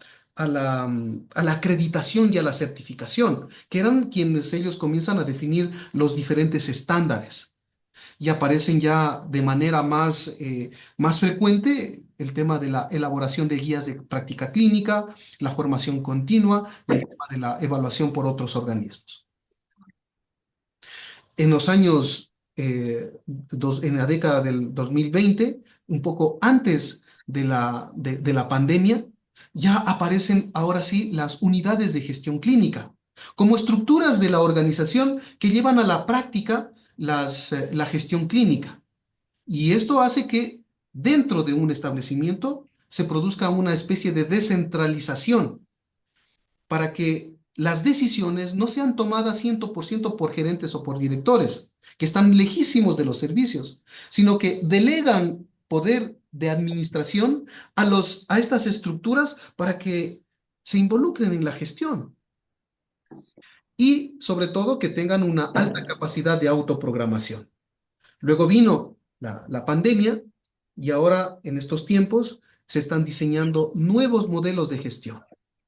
Speaker 1: acreditación y a la certificación, que eran quienes ellos comienzan a definir los diferentes estándares. Y aparecen ya de manera más frecuente el tema de la elaboración de guías de práctica clínica, la formación continua y el tema de la evaluación por otros organismos. En los años, en la década del 2020, un poco antes de la pandemia, ya aparecen ahora sí las unidades de gestión clínica, como estructuras de la organización que llevan a la práctica la gestión clínica. Y esto hace que dentro de un establecimiento se produzca una especie de descentralización para que las decisiones no sean tomadas 100% por gerentes o por directores, que están lejísimos de los servicios, sino que delegan poder de administración a estas estructuras para que se involucren en la gestión. Y sobre todo que tengan una alta capacidad de autoprogramación. Luego vino la pandemia y ahora en estos tiempos se están diseñando nuevos modelos de gestión,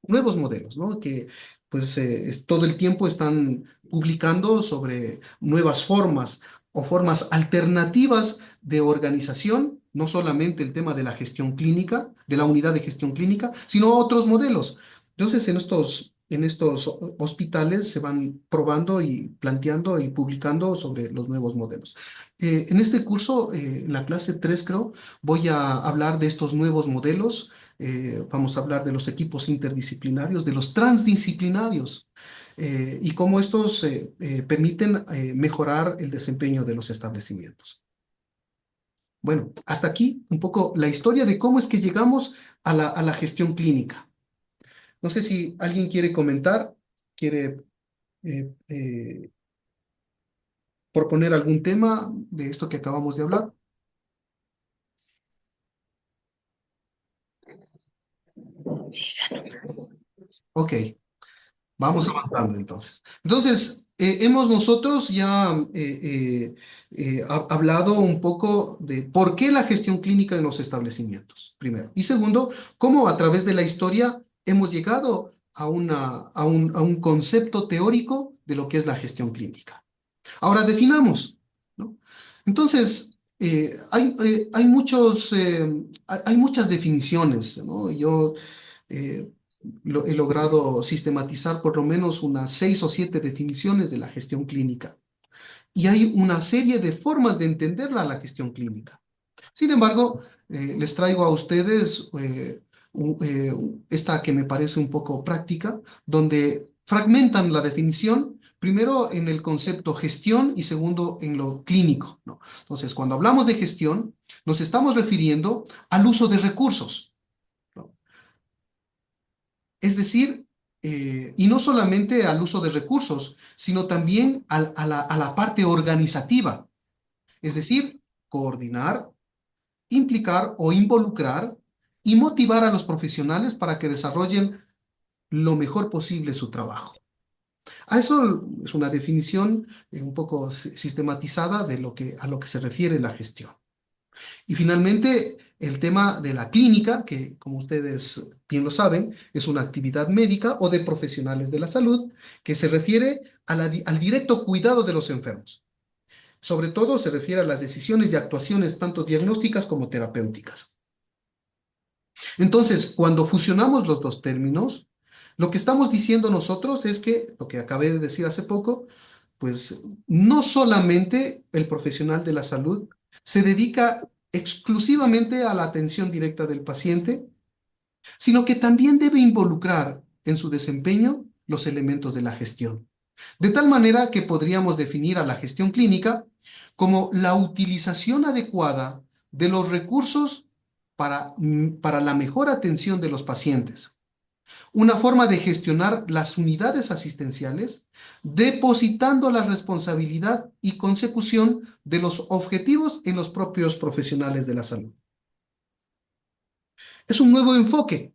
Speaker 1: nuevos modelos, ¿no? Que pues todo el tiempo están publicando sobre nuevas formas o formas alternativas de organización, no solamente el tema de la gestión clínica, de la unidad de gestión clínica, sino otros modelos. Entonces, en estos hospitales se van probando y planteando y publicando sobre los nuevos modelos. En este curso, en la clase 3 creo, voy a hablar de estos nuevos modelos. Vamos a hablar de los equipos interdisciplinarios, de los transdisciplinarios, y cómo estos permiten mejorar el desempeño de los establecimientos. Bueno, hasta aquí un poco la historia de cómo es que llegamos a la gestión clínica. No sé si alguien quiere comentar, quiere eh, eh, proponer algún tema de esto que acabamos de hablar. Ok. Vamos avanzando entonces. Entonces, hemos nosotros ya hablado un poco de por qué la gestión clínica en los establecimientos, primero. Y segundo, cómo a través de la historia hemos llegado a un concepto teórico de lo que es la gestión clínica. Ahora definamos, ¿no? Entonces, hay muchas definiciones, ¿no? Yo eh, he logrado sistematizar por lo menos unas 6 o 7 definiciones de la gestión clínica. Y hay una serie de formas de entenderla la gestión clínica. Sin embargo, les traigo a ustedes esta que me parece un poco práctica, donde fragmentan la definición, primero en el concepto gestión y segundo en lo clínico, ¿no? Entonces, cuando hablamos de gestión, nos estamos refiriendo al uso de recursos, ¿no? Es decir, y no solamente al uso de recursos, sino también a la parte organizativa, es decir, coordinar, implicar o involucrar y motivar a los profesionales para que desarrollen lo mejor posible su trabajo. A eso es una definición un poco sistematizada de a lo que se refiere la gestión. Y finalmente, el tema de la clínica, que como ustedes bien lo saben, es una actividad médica o de profesionales de la salud que se refiere al directo cuidado de los enfermos. Sobre todo se refiere a las decisiones y actuaciones tanto diagnósticas como terapéuticas. Entonces, cuando fusionamos los dos términos, lo que estamos diciendo nosotros es que, lo que acabé de decir hace poco, pues no solamente el profesional de la salud se dedica exclusivamente a la atención directa del paciente, sino que también debe involucrar en su desempeño los elementos de la gestión. De tal manera que podríamos definir a la gestión clínica como la utilización adecuada de los recursos para la mejor atención de los pacientes. Una forma de gestionar las unidades asistenciales, depositando la responsabilidad y consecución de los objetivos en los propios profesionales de la salud. Es un nuevo enfoque.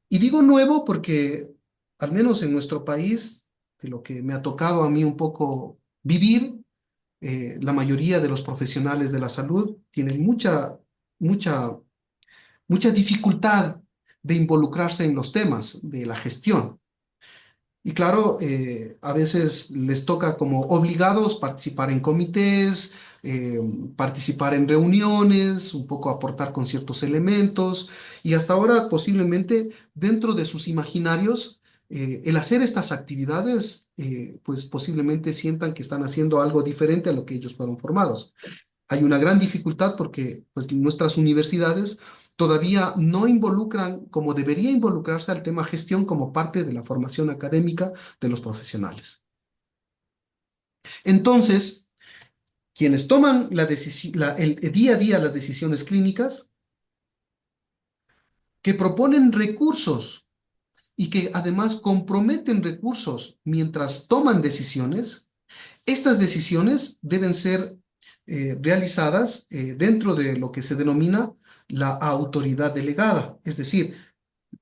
Speaker 1: Y digo nuevo porque, al menos en nuestro país, de lo que me ha tocado a mí un poco vivir, la mayoría de los profesionales de la salud tienen mucha, mucha dificultad de involucrarse en los temas de la gestión. Y claro, a veces les toca como obligados participar en comités, eh, participar en reuniones, un poco aportar con ciertos elementos, y hasta ahora posiblemente dentro de sus imaginarios, el hacer estas actividades, pues posiblemente sientan que están haciendo algo diferente a lo que ellos fueron formados. Hay una gran dificultad porque pues, nuestras universidades todavía no involucran como debería involucrarse al tema gestión como parte de la formación académica de los profesionales. Entonces, quienes toman el día a día las decisiones clínicas, que proponen recursos y que además comprometen recursos mientras toman decisiones, estas decisiones deben ser realizadas dentro de lo que se denomina la autoridad delegada. Es decir,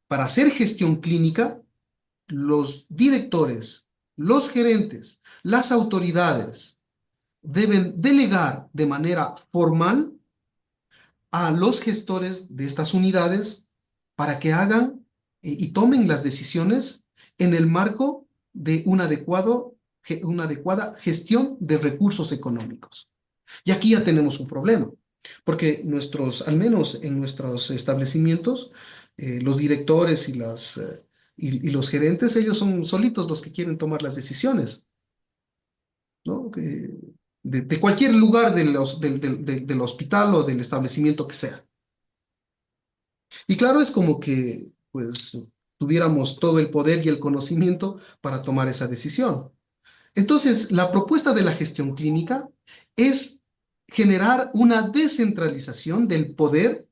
Speaker 1: para hacer gestión clínica, los directores, los gerentes, las autoridades deben delegar de manera formal a los gestores de estas unidades para que hagan y tomen las decisiones en el marco de una adecuada gestión de recursos económicos. Y aquí ya tenemos un problema, porque al menos en nuestros establecimientos, los directores y los gerentes, ellos son solitos los que quieren tomar las decisiones, ¿no? De cualquier lugar del hospital o del establecimiento que sea. Y claro, es como que, pues, tuviéramos todo el poder y el conocimiento para tomar esa decisión. Entonces, la propuesta de la gestión clínica es generar una descentralización del poder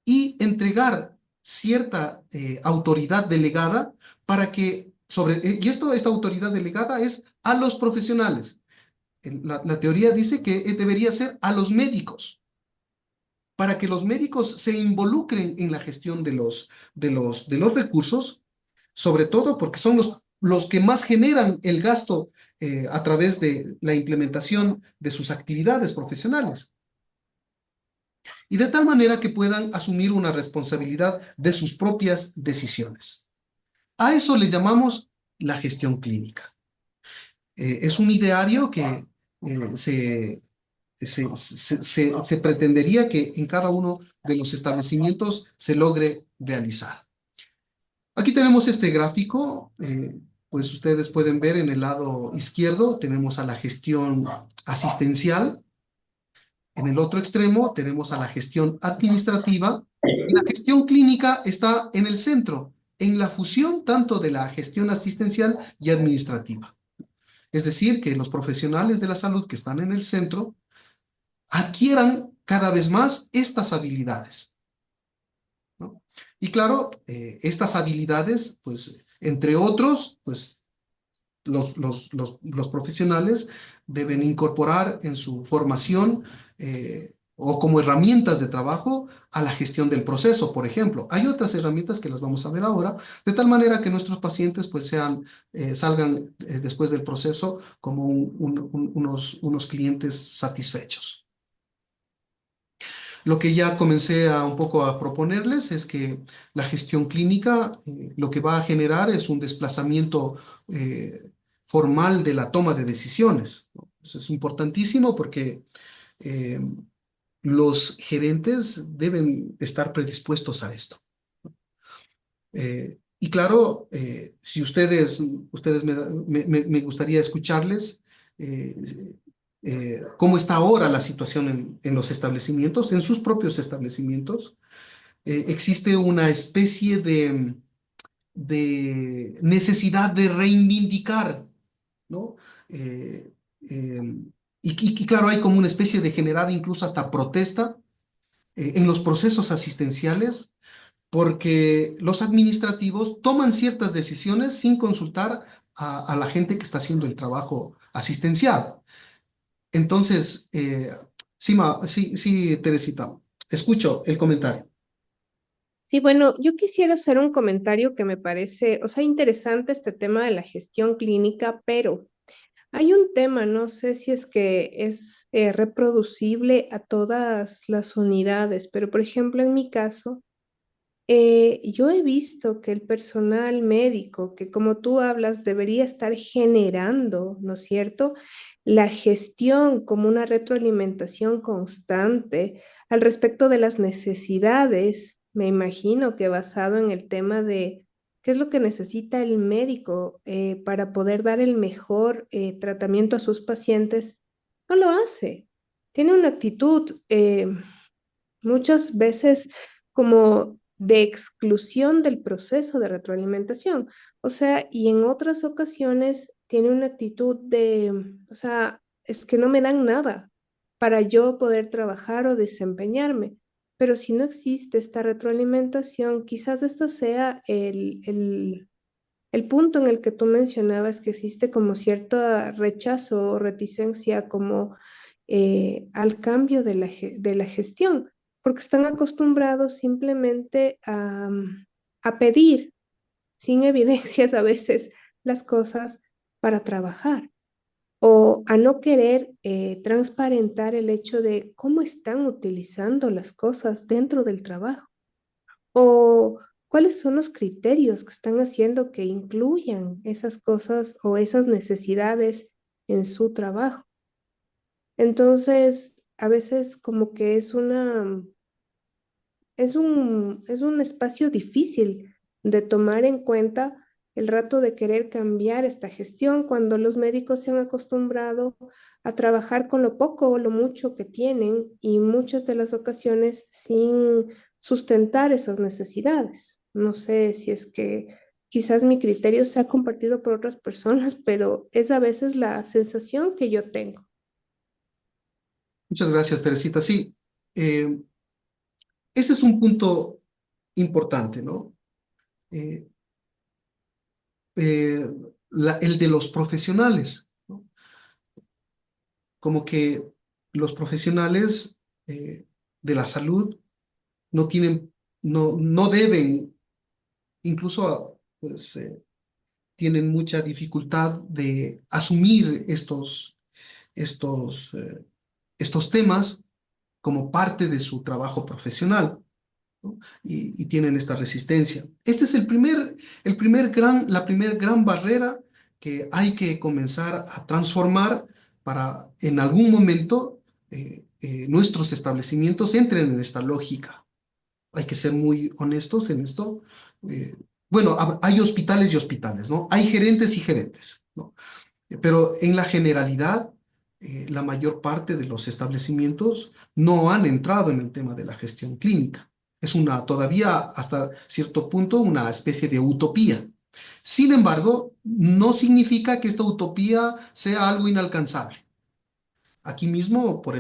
Speaker 1: y entregar cierta autoridad delegada para que esta autoridad delegada es a los profesionales. La teoría dice que debería ser a los médicos, para que los médicos se involucren en la gestión de los recursos, sobre todo porque son los que más generan el gasto a través de la implementación de sus actividades profesionales. Y de tal manera que puedan asumir una responsabilidad de sus propias decisiones. A eso le llamamos la gestión clínica. Es un ideario que se pretendería que en cada uno de los establecimientos se logre realizar. Aquí tenemos este gráfico, pues ustedes pueden ver en el lado izquierdo tenemos a la gestión asistencial, en el otro extremo tenemos a la gestión administrativa y la gestión clínica está en el centro, en la fusión tanto de la gestión asistencial y administrativa. Es decir, que los profesionales de la salud que están en el centro adquieran cada vez más estas habilidades, ¿no? Y claro, estas habilidades, pues, entre otros, pues, los profesionales deben incorporar en su formación o como herramientas de trabajo a la gestión del proceso, por ejemplo. Hay otras herramientas que las vamos a ver ahora, de tal manera que nuestros pacientes pues salgan después del proceso como unos clientes satisfechos. Lo que ya comencé un poco a proponerles es que la gestión clínica lo que va a generar es un desplazamiento formal de la toma de decisiones, ¿no? Eso es importantísimo porque eh, los gerentes deben estar predispuestos a esto. Y claro, si ustedes me gustaría escucharles cómo está ahora la situación en los establecimientos, en sus propios establecimientos. Existe una especie de necesidad de reivindicar, ¿no? Eh, eh, y claro, hay como una especie de generar incluso hasta protesta en los procesos asistenciales porque los administrativos toman ciertas decisiones sin consultar a la gente que está haciendo el trabajo asistencial. Entonces, sí, Teresita, escucho el comentario.
Speaker 4: Sí, bueno, yo quisiera hacer un comentario que me parece, o sea, interesante este tema de la gestión clínica, pero hay un tema, no sé si es que es reproducible a todas las unidades, pero por ejemplo, en mi caso, yo he visto que el personal médico, que como tú hablas, debería estar generando, ¿no es cierto?, la gestión como una retroalimentación constante al respecto de las necesidades, me imagino que basado en el tema de qué es lo que necesita el médico para poder dar el mejor tratamiento a sus pacientes, no lo hace. Tiene una actitud muchas veces como de exclusión del proceso de retroalimentación. O sea, y en otras ocasiones tiene una actitud de, o sea, es que no me dan nada para yo poder trabajar o desempeñarme. Pero si no existe esta retroalimentación, quizás este sea el punto en el que tú mencionabas que existe como cierto rechazo o reticencia como al cambio de de la gestión, porque están acostumbrados simplemente a pedir sin evidencias a veces las cosas para trabajar o a no querer transparentar el hecho de cómo están utilizando las cosas dentro del trabajo o cuáles son los criterios que están haciendo que incluyan esas cosas o esas necesidades en su trabajo. Entonces, a veces como que es un espacio difícil de tomar en cuenta el rato de querer cambiar esta gestión cuando los médicos se han acostumbrado a trabajar con lo poco o lo mucho que tienen y muchas de las ocasiones sin sustentar esas necesidades. No sé si es que quizás mi criterio sea compartido por otras personas, pero es a veces la sensación que yo tengo.
Speaker 1: Muchas gracias, Teresita. Sí, eh, ese es un punto importante, ¿no? Eh, eh, el de los profesionales, ¿no? Como que los profesionales de la salud no tienen, no deben, incluso pues tienen mucha dificultad de asumir estos temas como parte de su trabajo profesional, ¿no? Y tienen esta resistencia. Este es la primer gran barrera que hay que comenzar a transformar para en algún momento nuestros establecimientos entren en esta lógica. Hay que ser muy honestos en esto. Eh, bueno, hay hospitales y hospitales, ¿no? Hay gerentes y gerentes, ¿no? Pero en la generalidad, la mayor parte de los establecimientos no han entrado en el tema de la gestión clínica. Es todavía hasta cierto punto una especie de utopía. Sin embargo, no significa que esta utopía sea algo inalcanzable. Aquí mismo, por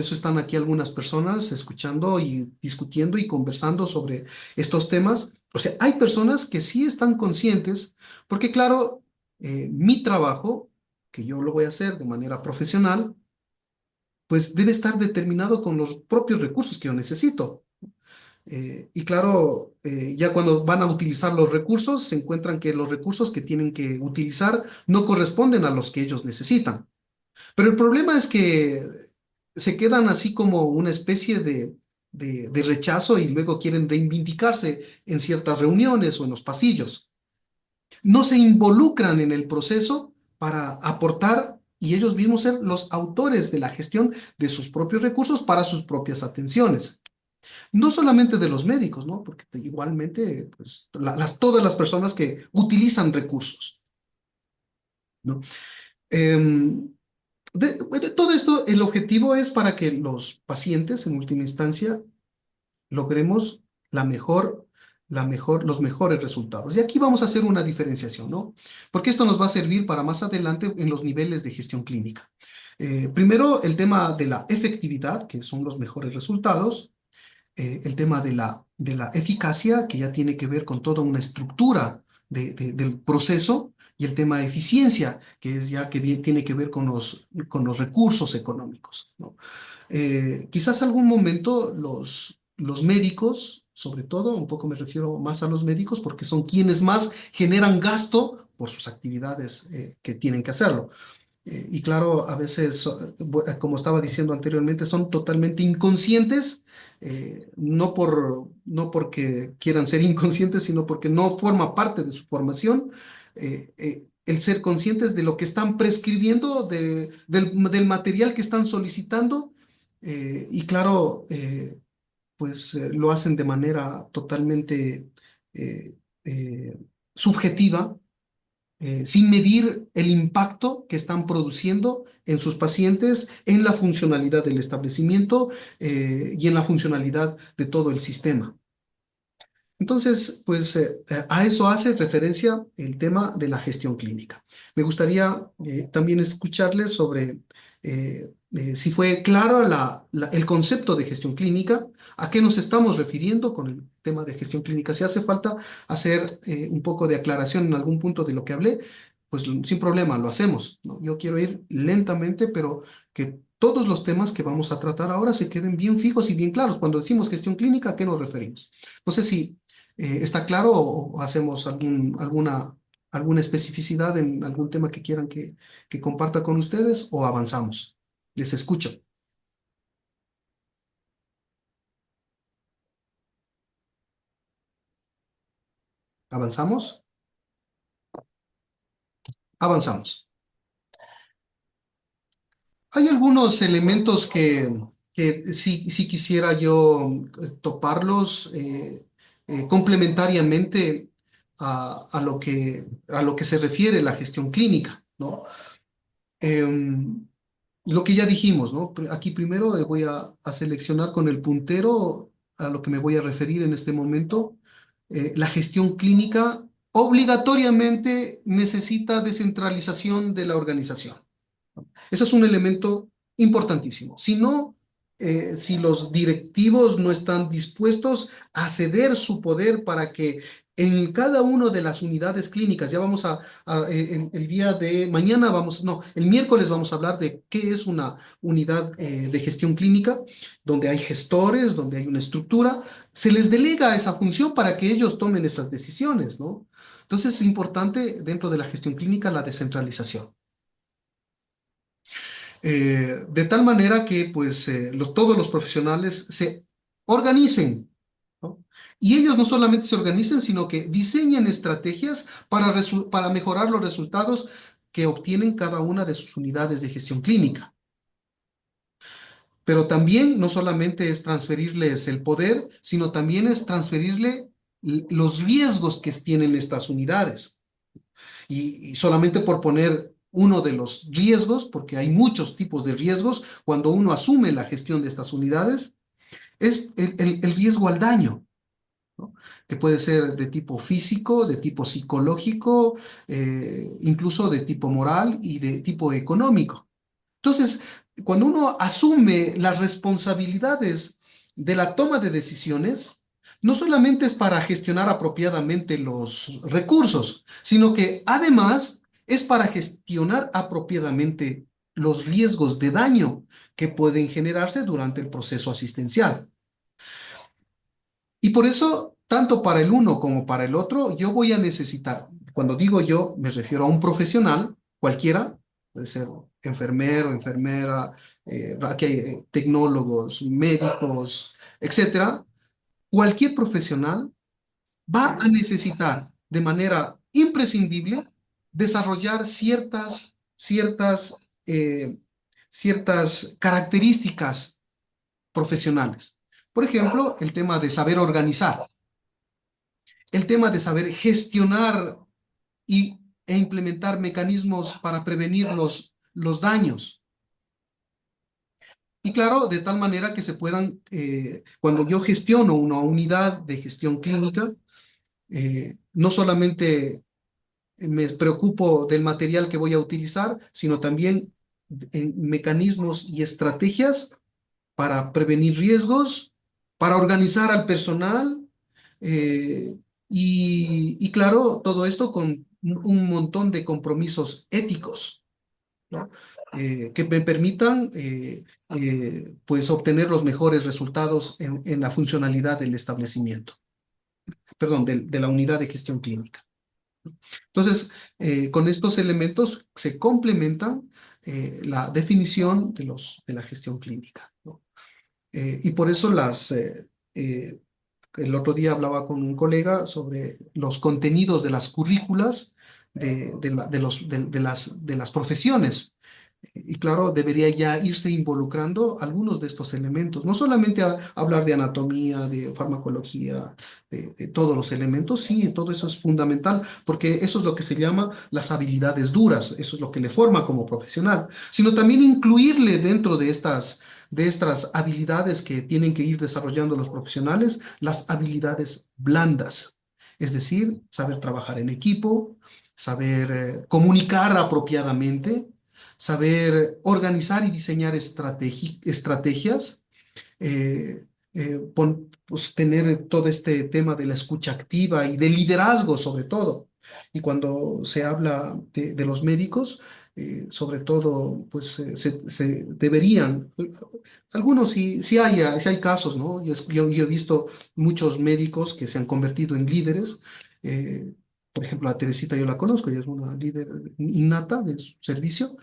Speaker 1: eso están aquí algunas personas escuchando y discutiendo y conversando sobre estos temas. O sea, hay personas que sí están conscientes, porque claro, mi trabajo, que yo lo voy a hacer de manera profesional, pues debe estar determinado con los propios recursos que yo necesito. Y claro, ya cuando van a utilizar los recursos, se encuentran que los recursos que tienen que utilizar no corresponden a los que ellos necesitan. Pero el problema es que se quedan así como una especie de rechazo y luego quieren reivindicarse en ciertas reuniones o en los pasillos. No se involucran en el proceso para aportar y ellos mismos ser los autores de la gestión de sus propios recursos para sus propias atenciones. No solamente de los médicos, ¿no? Porque igualmente, pues, todas las personas que utilizan recursos, ¿no? Em, bueno, todo esto, el objetivo es para que los pacientes, en última instancia, logremos los mejores resultados. Y aquí vamos a hacer una diferenciación, ¿no? Porque esto nos va a servir para más adelante en los niveles de gestión clínica. Primero, el tema de la efectividad, que son los mejores resultados. El tema de la eficacia, que ya tiene que ver con toda una estructura del proceso, y el tema de eficiencia, que es ya que tiene que ver con los recursos económicos, ¿no? Quizás algún momento los médicos, sobre todo, un poco me refiero más a los médicos, porque son quienes más generan gasto por sus actividades que tienen que hacerlo. Y claro, a veces, como estaba diciendo anteriormente, son totalmente inconscientes, no porque quieran ser inconscientes, sino porque no forma parte de su formación, el ser conscientes de lo que están prescribiendo, del material que están solicitando, y claro, pues lo hacen de manera totalmente eh, eh, subjetiva, sin medir el impacto que están produciendo en sus pacientes, en la funcionalidad del establecimiento y en la funcionalidad de todo el sistema. Entonces, pues a eso hace referencia el tema de la gestión clínica. Me gustaría también escucharles sobre si fue claro el concepto de gestión clínica, a qué nos estamos refiriendo con el tema de gestión clínica. Si hace falta hacer un poco de aclaración en algún punto de lo que hablé, pues sin problema, lo hacemos, ¿no? Yo quiero ir lentamente, pero que todos los temas que vamos a tratar ahora se queden bien fijos y bien claros. Cuando decimos gestión clínica, ¿a qué nos referimos? No sé si ¿está claro o hacemos alguna especificidad en algún tema que quieran que comparta con ustedes o avanzamos? Les escucho. ¿Avanzamos? Avanzamos. Hay algunos elementos que sí quisiera yo toparlos complementariamente a lo que se refiere la gestión clínica, ¿no? Em, lo que ya dijimos, ¿no? Aquí primero voy a seleccionar con el puntero a lo que me voy a referir en este momento. La gestión clínica obligatoriamente necesita descentralización de la organización. Eso es un elemento importantísimo. Si no, si los directivos no están dispuestos a ceder su poder para que en cada una de las unidades clínicas, ya vamos el día de mañana no, el miércoles vamos a hablar de qué es una unidad de gestión clínica, donde hay gestores, donde hay una estructura, se les delega esa función para que ellos tomen esas decisiones, ¿no? Entonces es importante dentro de la gestión clínica la descentralización. De tal manera que pues todos los profesionales se organicen, ¿no? Y ellos no solamente se organicen, sino que diseñen estrategias para mejorar los resultados que obtienen cada una de sus unidades de gestión clínica. Pero también no solamente es transferirles el poder, sino también es transferirle los riesgos que tienen estas unidades. Y solamente por poner uno de los riesgos, porque hay muchos tipos de riesgos, cuando uno asume la gestión de estas unidades, es el riesgo al daño, ¿no? Que puede ser de tipo físico, de tipo psicológico, incluso de tipo moral y de tipo económico. Entonces, cuando uno asume las responsabilidades de la toma de decisiones, no solamente es para gestionar apropiadamente los recursos, sino que además es para gestionar apropiadamente los riesgos de daño que pueden generarse durante el proceso asistencial. Y por eso, tanto para el uno como para el otro, yo voy a necesitar, cuando digo yo, me refiero a un profesional, cualquiera, puede ser enfermero, enfermera, aquí hay tecnólogos, médicos, etcétera. Cualquier profesional va a necesitar de manera imprescindible desarrollar eh, ciertas características profesionales. Por ejemplo, el tema de saber organizar, el tema de saber gestionar e implementar mecanismos para prevenir los daños. Y claro, de tal manera que se puedan, cuando yo gestiono una unidad de gestión clínica, no solamente me preocupo del material que voy a utilizar, sino también en mecanismos y estrategias para prevenir riesgos, para organizar al personal, eh, y claro, todo esto con un montón de compromisos éticos, ¿no? Que me permitan pues obtener los mejores resultados en la funcionalidad del establecimiento, perdón, de la unidad de gestión clínica. Entonces, con estos elementos se complementan la definición de la gestión clínica, ¿no? Y por eso el otro día hablaba con un colega sobre los contenidos de las currículas de las profesiones. Y claro, debería ya irse involucrando algunos de estos elementos, no solamente hablar de anatomía, de farmacología, de todos los elementos, sí, todo eso es fundamental, porque eso es lo que se llama las habilidades duras, eso es lo que le forma como profesional, sino también incluirle dentro de estas habilidades que tienen que ir desarrollando los profesionales, las habilidades blandas, es decir, saber trabajar en equipo, saber comunicar apropiadamente, saber organizar y diseñar estrategias, pues, tener todo este tema de la escucha activa y de liderazgo sobre todo. Y cuando se habla de los médicos, sobre todo, pues se deberían, algunos sí hay casos, ¿no? Yo he visto muchos médicos que se han convertido en líderes. eh, por ejemplo, a Teresita yo la conozco, ella es una líder innata de su servicio.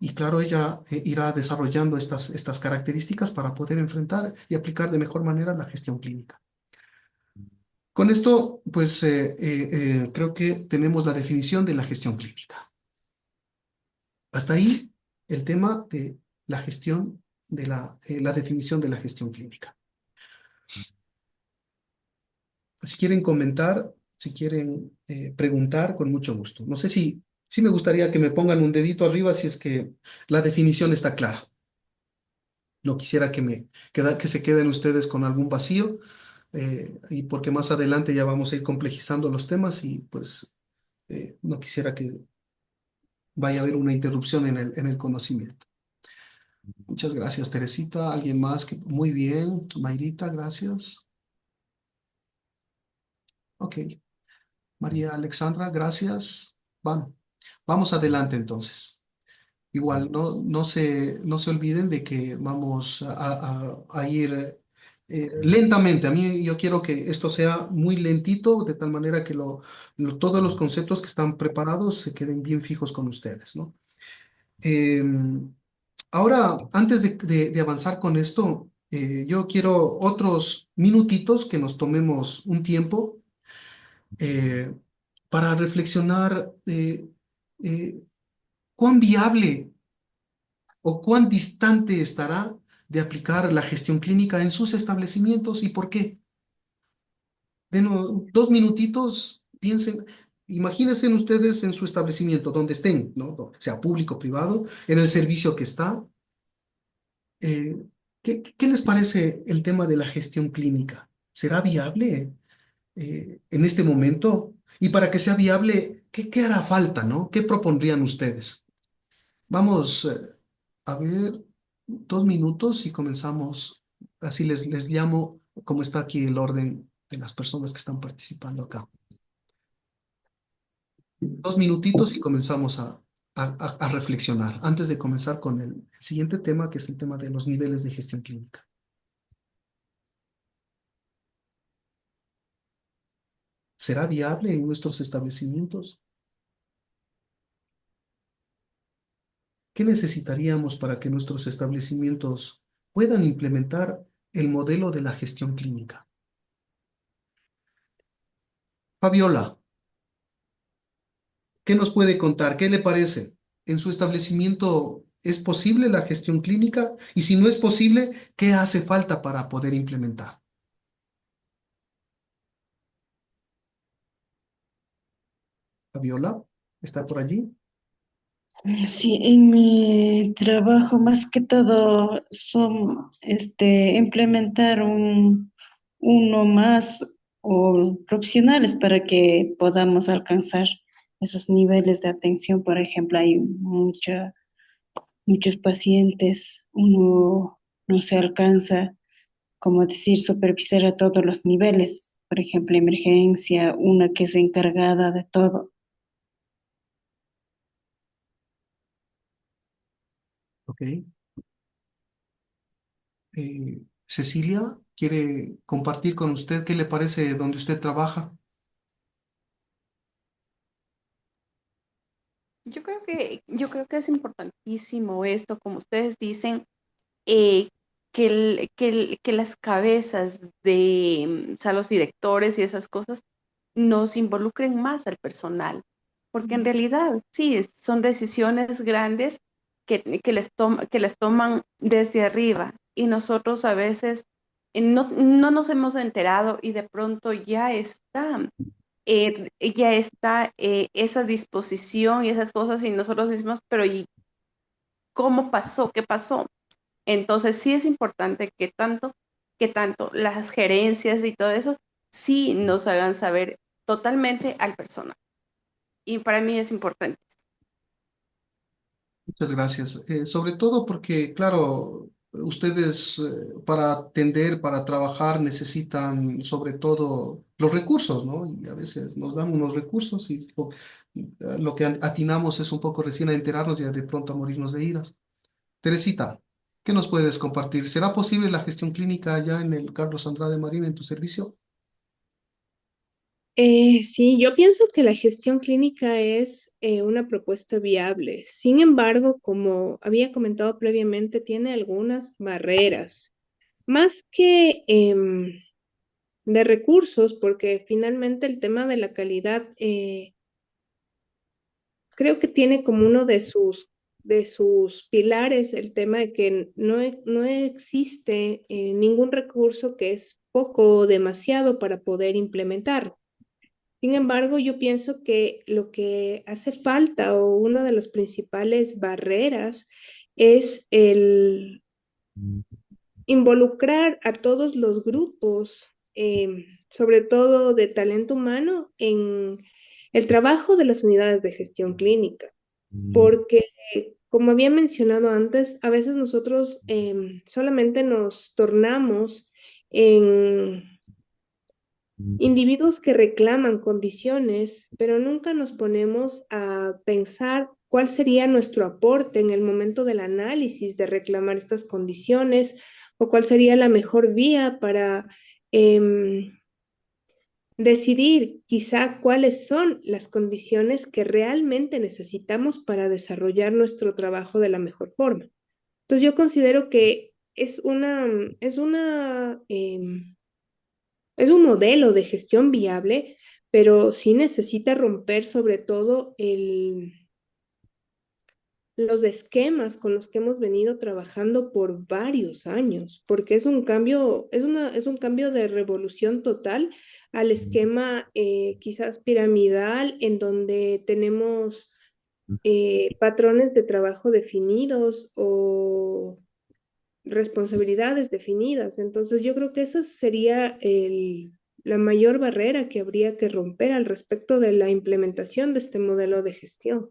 Speaker 1: Y claro, ella irá desarrollando estas características para poder enfrentar y aplicar de mejor manera la gestión clínica. Con esto, pues creo que tenemos la definición de la gestión clínica. Hasta ahí el tema de la gestión, la definición de la gestión clínica. Si quieren comentar, si quieren preguntar, con mucho gusto. No sé si me gustaría que me pongan un dedito arriba si es que la definición está clara. No quisiera que se queden ustedes con algún vacío, y porque más adelante ya vamos a ir complejizando los temas y pues no quisiera que vaya a haber una interrupción en el conocimiento. Muchas gracias, Teresita. ¿Alguien más? Muy bien. Mayrita, gracias. Ok. María Alexandra, gracias. Vamos adelante entonces. Igual, no se olviden de que vamos a ir lentamente. A mí yo quiero que esto sea muy lentito, de tal manera que todos los conceptos que están preparados se queden bien fijos con ustedes, ¿no? Ahora, antes de avanzar con esto, yo quiero otros minutitos que nos tomemos un tiempo eh, para reflexionar eh, cuán viable o cuán distante estará de aplicar la gestión clínica en sus establecimientos y por qué. Denos 2 minutitos, piensen, imagínense ustedes en su establecimiento, donde estén, ¿no? Sea público o privado, en el servicio que está. Eh, ¿qué les parece el tema de la gestión clínica? ¿Será viable en este momento? Y para que sea viable, ¿qué hará falta, no? ¿Qué propondrían ustedes? Vamos a ver 2 minutos y comenzamos. Así les llamo, como está aquí el orden de las personas que están participando acá. 2 minutitos y comenzamos a reflexionar antes de comenzar con el siguiente tema, que es el tema de los niveles de gestión clínica. ¿Será viable en nuestros establecimientos? ¿Qué necesitaríamos para que nuestros establecimientos puedan implementar el modelo de la gestión clínica? Fabiola, ¿qué nos puede contar? ¿Qué le parece? ¿En su establecimiento es posible la gestión clínica? Y si no es posible, ¿qué hace falta para poder implementar? Fabiola, ¿está por allí?
Speaker 5: Sí, en mi trabajo más que todo son implementar uno más o profesionales para que podamos alcanzar esos niveles de atención. Por ejemplo, hay muchos pacientes, uno no se alcanza, como decir, supervisar a todos los niveles. Por ejemplo, emergencia, una que es encargada de todo.
Speaker 1: Ok. Cecilia, ¿quiere compartir con usted qué le parece donde usted trabaja?
Speaker 3: Yo creo que es importantísimo esto, como ustedes dicen, eh, que las cabezas de, o sea, los directores y esas cosas nos involucren más al personal, porque en realidad sí, son decisiones grandes que les toman desde arriba y nosotros a veces no nos hemos enterado y de pronto ya está esa disposición y esas cosas y nosotros decimos, pero ¿y cómo pasó? ¿Qué pasó? Entonces sí es importante que tanto las gerencias y todo eso sí nos hagan saber totalmente al personal. Y para mí es importante.
Speaker 1: Muchas gracias. Sobre todo porque, claro, ustedes para atender, para trabajar, necesitan sobre todo los recursos, ¿no? Y a veces nos dan unos recursos y lo que atinamos es un poco recién a enterarnos y de pronto a morirnos de iras. Teresita, ¿qué nos puedes compartir? ¿Será posible la gestión clínica allá en el Carlos Andrade Marín en tu servicio?
Speaker 4: Sí, yo pienso que la gestión clínica es una propuesta viable. Sin embargo, como había comentado previamente, tiene algunas barreras, más que de recursos, porque finalmente el tema de la calidad creo que tiene como uno de sus pilares el tema de que no existe ningún recurso que es poco o demasiado para poder implementar. Sin embargo, yo pienso que lo que hace falta o una de las principales barreras es el involucrar a todos los grupos, sobre todo de talento humano, en el trabajo de las unidades de gestión clínica. Porque, como había mencionado antes, a veces nosotros solamente nos tornamos en individuos que reclaman condiciones, pero nunca nos ponemos a pensar cuál sería nuestro aporte en el momento del análisis de reclamar estas condiciones o cuál sería la mejor vía para em, decidir quizá cuáles son las condiciones que realmente necesitamos para desarrollar nuestro trabajo de la mejor forma. Entonces yo considero que es un modelo de gestión viable, pero sí necesita romper sobre todo los esquemas con los que hemos venido trabajando por varios años, porque es un cambio, es un cambio de revolución total al esquema quizás piramidal, en donde tenemos patrones de trabajo definidos o responsabilidades definidas. Entonces, yo creo que esa sería la mayor barrera que habría que romper al respecto de la implementación de este modelo de gestión.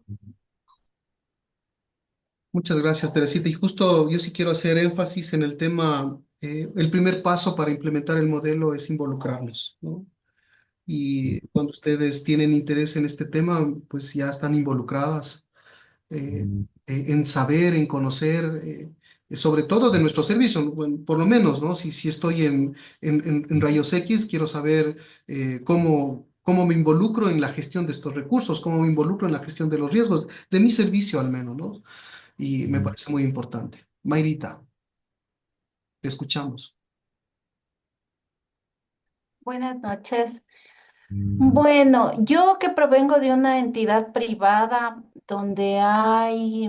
Speaker 1: Muchas gracias, Teresita. Y justo yo sí quiero hacer énfasis en el tema, el primer paso para implementar el modelo es involucrarnos, ¿no? Y cuando ustedes tienen interés en este tema, pues ya están involucradas en saber, en conocer, sobre todo de nuestro servicio, bueno, por lo menos, ¿no? Si estoy en Rayos X, quiero saber cómo me involucro en la gestión de estos recursos, cómo me involucro en la gestión de los riesgos, de mi servicio al menos, ¿no? Y me parece muy importante. Mayrita, te escuchamos.
Speaker 7: Buenas noches. Bueno, yo que provengo de una entidad privada donde hay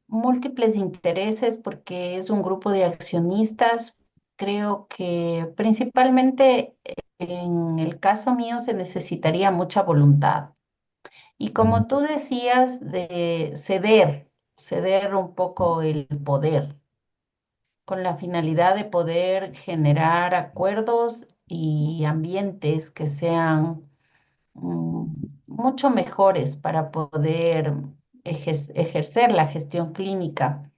Speaker 7: múltiples intereses porque es un grupo de accionistas, creo que principalmente en el caso mío se necesitaría mucha voluntad. Y como tú decías, de ceder un poco el poder con la finalidad de poder generar acuerdos y ambientes que sean mm, mucho mejores para poder ejercer la gestión clínica,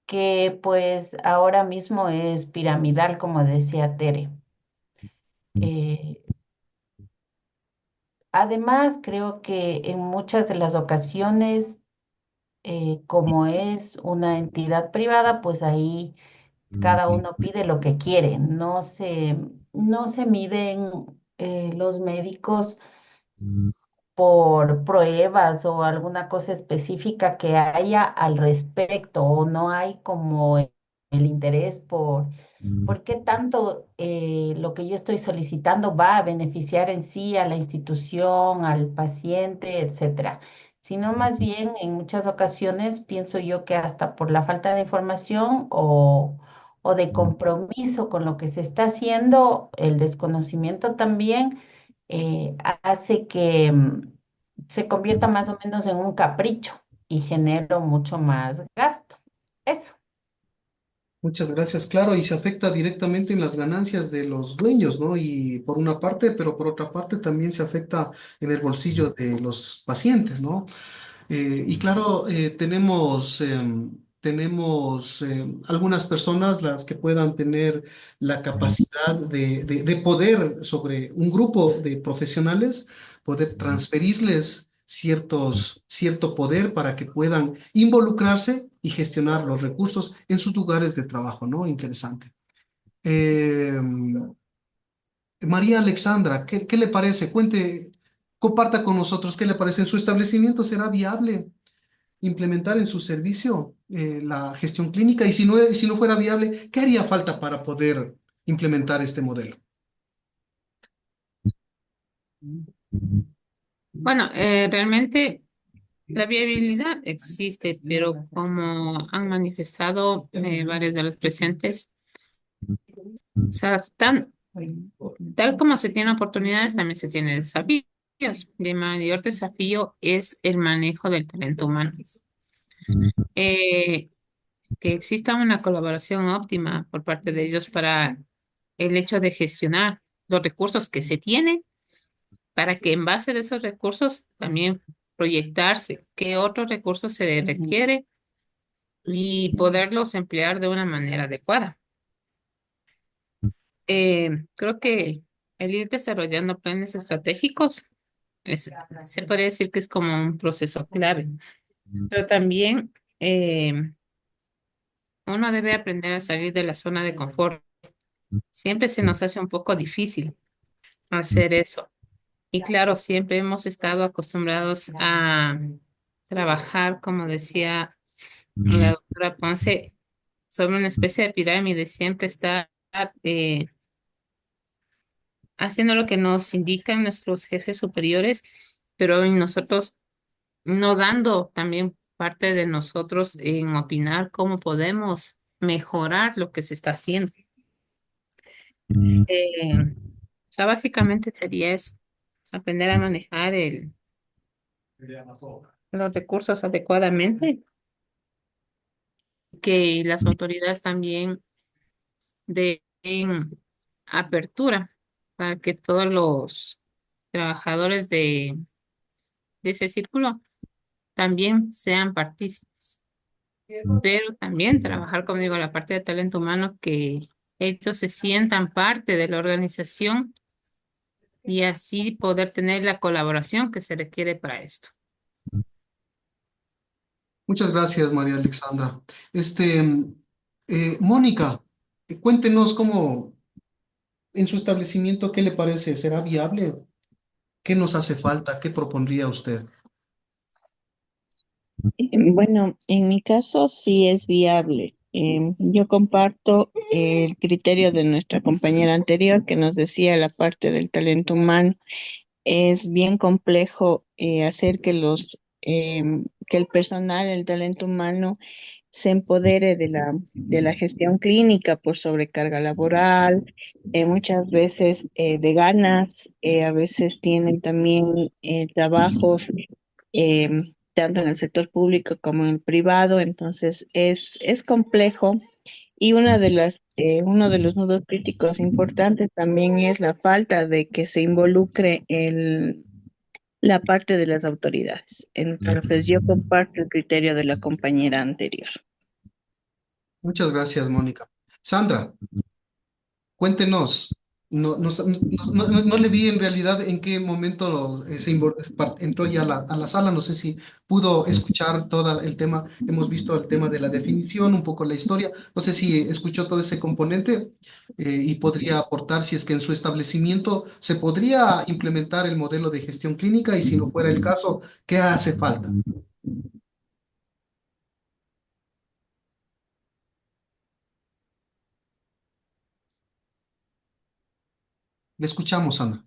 Speaker 7: que pues ahora mismo es piramidal, como decía Tere. Eh, Además, creo que en muchas de las ocasiones, como es una entidad privada, pues ahí cada uno pide lo que quiere, no se miden los médicos por pruebas o alguna cosa específica que haya al respecto, o no hay como el interés por qué tanto lo que yo estoy solicitando va a beneficiar en sí a la institución, al paciente, etcétera. Sino más bien en muchas ocasiones pienso yo que hasta por la falta de información o de compromiso con lo que se está haciendo, el desconocimiento también hace que se convierta más o menos en un capricho y genero mucho más gasto. Eso.
Speaker 1: Muchas gracias, claro, y se afecta directamente en las ganancias de los dueños, ¿no? Y por una parte, pero por otra parte también se afecta en el bolsillo de los pacientes, ¿no? Y claro, tenemos algunas personas las que puedan tener la capacidad de poder sobre un grupo de profesionales, poder transferirles cierto poder para que puedan involucrarse y gestionar los recursos en sus lugares de trabajo, ¿no? Interesante. Eh, María Alexandra, ¿qué le parece? Comparta con nosotros qué le parece. ¿En su establecimiento será viable implementar en su servicio la gestión clínica? Y si no fuera viable, ¿qué haría falta para poder implementar este modelo?
Speaker 2: Bueno, realmente la viabilidad existe, pero como han manifestado varios de los presentes, o sea, tal como se tiene oportunidades, también se tiene desafíos. Y el mayor desafío es el manejo del talento humano. Eh, que exista una colaboración óptima por parte de ellos para el hecho de gestionar los recursos que se tienen, para que en base de esos recursos también proyectarse qué otros recursos se requiere y poderlos emplear de una manera adecuada. Creo que el ir desarrollando planes estratégicos se podría decir que es como un proceso clave, pero también uno debe aprender a salir de la zona de confort. Siempre se nos hace un poco difícil hacer eso. Y claro, siempre hemos estado acostumbrados a trabajar, como decía la doctora Ponce, sobre una especie de pirámide, siempre estar eh, haciendo lo que nos indican nuestros jefes superiores, pero en nosotros no dando también parte de nosotros en opinar cómo podemos mejorar lo que se está haciendo. O sea, básicamente sería eso, aprender a manejar los recursos adecuadamente, que las autoridades también den apertura para que todos los trabajadores de ese círculo también sean partícipes, pero también trabajar conmigo la parte de talento humano, que ellos se sientan parte de la organización y así poder tener la colaboración que se requiere para esto.
Speaker 1: Muchas gracias, María Alexandra. Mónica, cuéntenos cómo en su establecimiento, ¿qué le parece? ¿Será viable? ¿Qué nos hace falta? ¿Qué propondría usted?
Speaker 6: Bueno, en mi caso sí es viable. Yo comparto el criterio de nuestra compañera anterior que nos decía la parte del talento humano. Es bien complejo hacer que que el personal, el talento humano, se empodere de la gestión clínica por sobrecarga laboral, muchas veces de ganas, a veces tienen también trabajos eh, tanto en el sector público como en el privado, entonces es complejo. Y uno de los nudos críticos importantes también es la falta de que se involucre la parte de las autoridades. Entonces, yo comparto el criterio de la compañera anterior.
Speaker 1: Muchas gracias, Mónica. Sandra, cuéntenos. No le vi en realidad en qué momento entró ya a la sala. No sé si pudo escuchar todo el tema. Hemos visto el tema de la definición, un poco la historia. No sé si escuchó todo ese componente y podría aportar si es que en su establecimiento se podría implementar el modelo de gestión clínica y si no fuera el caso, ¿qué hace falta? Le escuchamos, Sandra.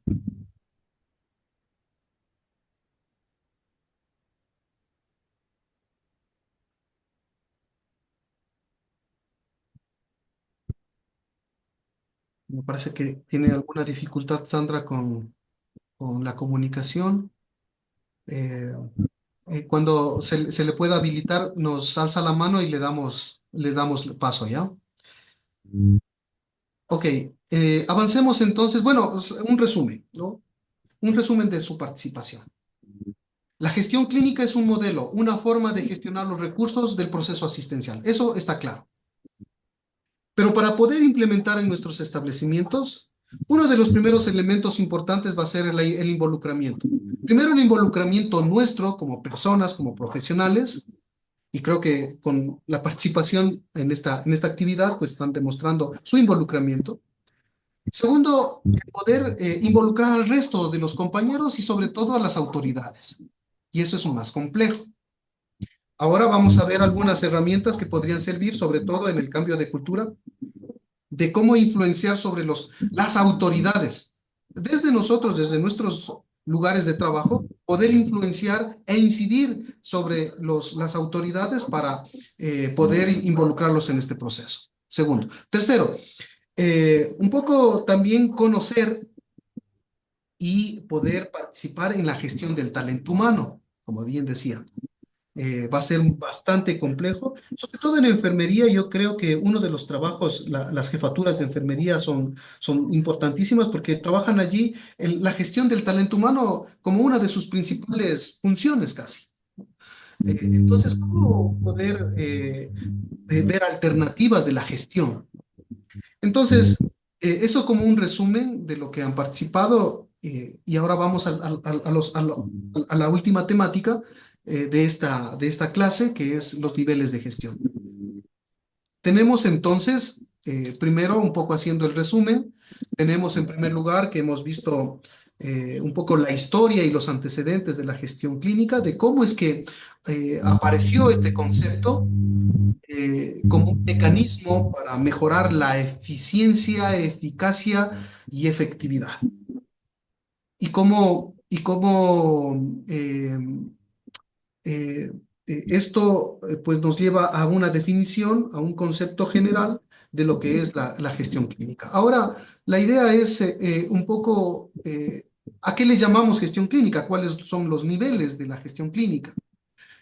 Speaker 1: Me parece que tiene alguna dificultad, Sandra, con la comunicación. Eh, Cuando se le pueda habilitar, nos alza la mano y le damos paso, ¿ya? Ok, avancemos entonces. Bueno, un resumen, ¿no? Un resumen de su participación. La gestión clínica es un modelo, una forma de gestionar los recursos del proceso asistencial. Eso está claro. Pero para poder implementar en nuestros establecimientos, uno de los primeros elementos importantes va a ser el involucramiento. Primero, el involucramiento nuestro como personas, como profesionales, y creo que con la participación en esta actividad, pues están demostrando su involucramiento. Segundo, el poder involucrar al resto de los compañeros y sobre todo a las autoridades. Y eso es un más complejo. Ahora vamos a ver algunas herramientas que podrían servir, sobre todo en el cambio de cultura, de cómo influenciar sobre las autoridades. Desde nosotros, desde nuestros lugares de trabajo, poder influenciar e incidir sobre las autoridades para poder involucrarlos en este proceso. Segundo. Tercero, un poco también conocer y poder participar en la gestión del talento humano, como bien decía. Va a ser bastante complejo, sobre todo en enfermería. Yo creo que uno de los trabajos, las jefaturas de enfermería son importantísimas porque trabajan allí en la gestión del talento humano como una de sus principales funciones casi. Entonces, ¿cómo poder ver alternativas de la gestión? Entonces, eso como un resumen de lo que han participado y ahora vamos a la última temática de esta clase, que es los niveles de gestión. Tenemos entonces, primero un poco haciendo el resumen, tenemos en primer lugar que hemos visto un poco la historia y los antecedentes de la gestión clínica, de cómo es que apareció este concepto como un mecanismo para mejorar la eficiencia, eficacia y efectividad. Y cómo eh, esto pues nos lleva a una definición, a un concepto general de lo que es la gestión clínica. Ahora, la idea es un poco ¿a qué le llamamos gestión clínica? ¿Cuáles son los niveles de la gestión clínica?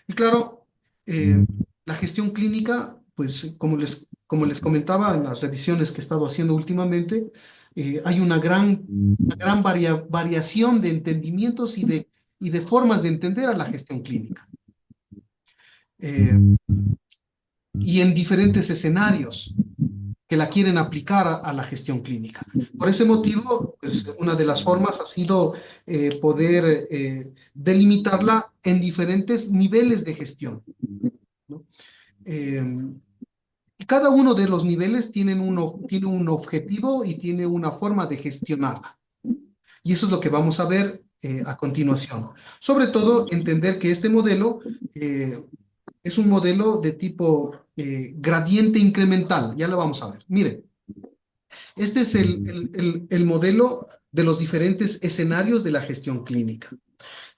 Speaker 1: Y claro, la gestión clínica, pues como les comentaba en las revisiones que he estado haciendo últimamente, hay una gran variación de entendimientos y de formas de entender a la gestión clínica. Eh, y en diferentes escenarios que la quieren aplicar a la gestión clínica. Por ese motivo, pues, una de las formas ha sido poder delimitarla en diferentes niveles de gestión, ¿no? Y cada uno de los niveles tiene un objetivo y tiene una forma de gestionarla. Y eso es lo que vamos a ver a continuación. Sobre todo, entender que este modelo es un modelo de tipo gradiente incremental. Ya lo vamos a ver. Miren, este es el modelo de los diferentes escenarios de la gestión clínica.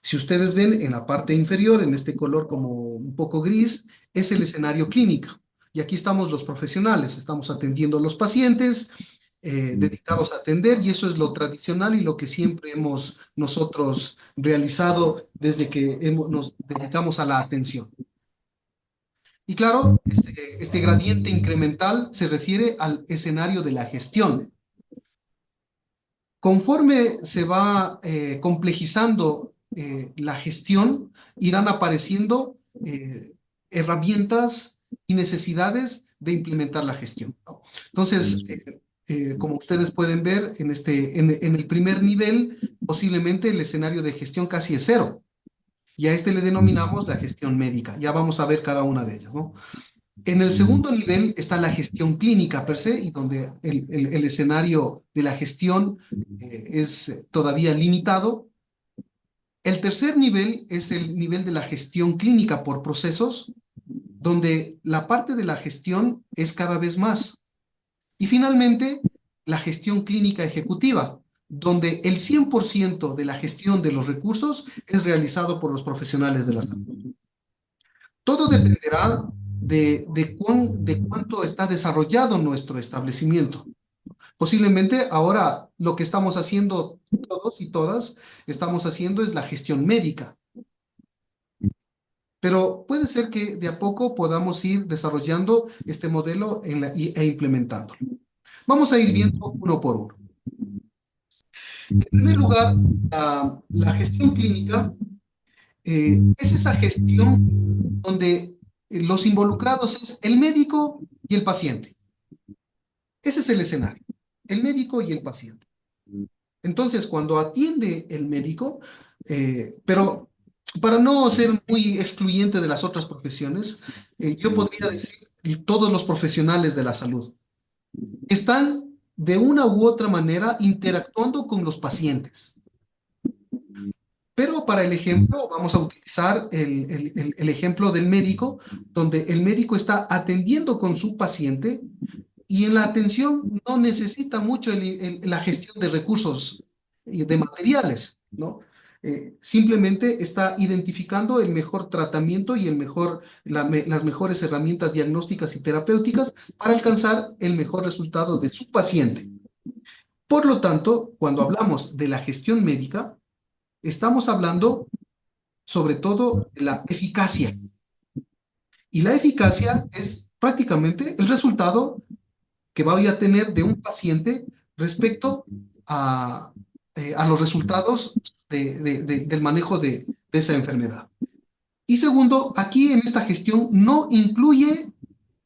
Speaker 1: Si ustedes ven en la parte inferior, en este color como un poco gris, es el escenario clínico. Y aquí estamos los profesionales, estamos atendiendo a los pacientes, dedicados a atender, y eso es lo tradicional y lo que siempre hemos nosotros realizado desde que nos dedicamos a la atención. Y claro, este gradiente incremental se refiere al escenario de la gestión. Conforme se va complejizando la gestión, irán apareciendo herramientas y necesidades de implementar la gestión, ¿no? Entonces, como ustedes pueden ver, en el primer nivel, posiblemente el escenario de gestión casi es cero. Y a este le denominamos la gestión médica. Ya vamos a ver cada una de ellas, ¿no? En el segundo nivel está la gestión clínica per se, y donde el escenario de la gestión es todavía limitado. El tercer nivel es el nivel de la gestión clínica por procesos, donde la parte de la gestión es cada vez más. Y finalmente, la gestión clínica ejecutiva, donde el 100% de la gestión de los recursos es realizado por los profesionales de la salud. Todo dependerá de cuánto está desarrollado nuestro establecimiento. Posiblemente ahora lo que estamos haciendo todos y todas, estamos haciendo es la gestión médica. Pero puede ser que de a poco podamos ir desarrollando este modelo e implementándolo. Vamos a ir viendo uno por uno. En primer lugar, la gestión clínica es esta gestión donde los involucrados es el médico y el paciente. Ese es el escenario, el médico y el paciente. Entonces, cuando atiende el médico, pero para no ser muy excluyente de las otras profesiones, yo podría decir todos los profesionales de la salud están de una u otra manera interactuando con los pacientes. Pero para el ejemplo, vamos a utilizar el ejemplo del médico, donde el médico está atendiendo con su paciente y en la atención no necesita mucho la gestión de recursos y de materiales, ¿no? Simplemente está identificando el mejor tratamiento y las mejores herramientas diagnósticas y terapéuticas para alcanzar el mejor resultado de su paciente. Por lo tanto, cuando hablamos de la gestión médica, estamos hablando sobre todo de la eficacia. Y la eficacia es prácticamente el resultado que voy a tener de un paciente respecto a los resultados del manejo de esa enfermedad. Y segundo, aquí en esta gestión no incluye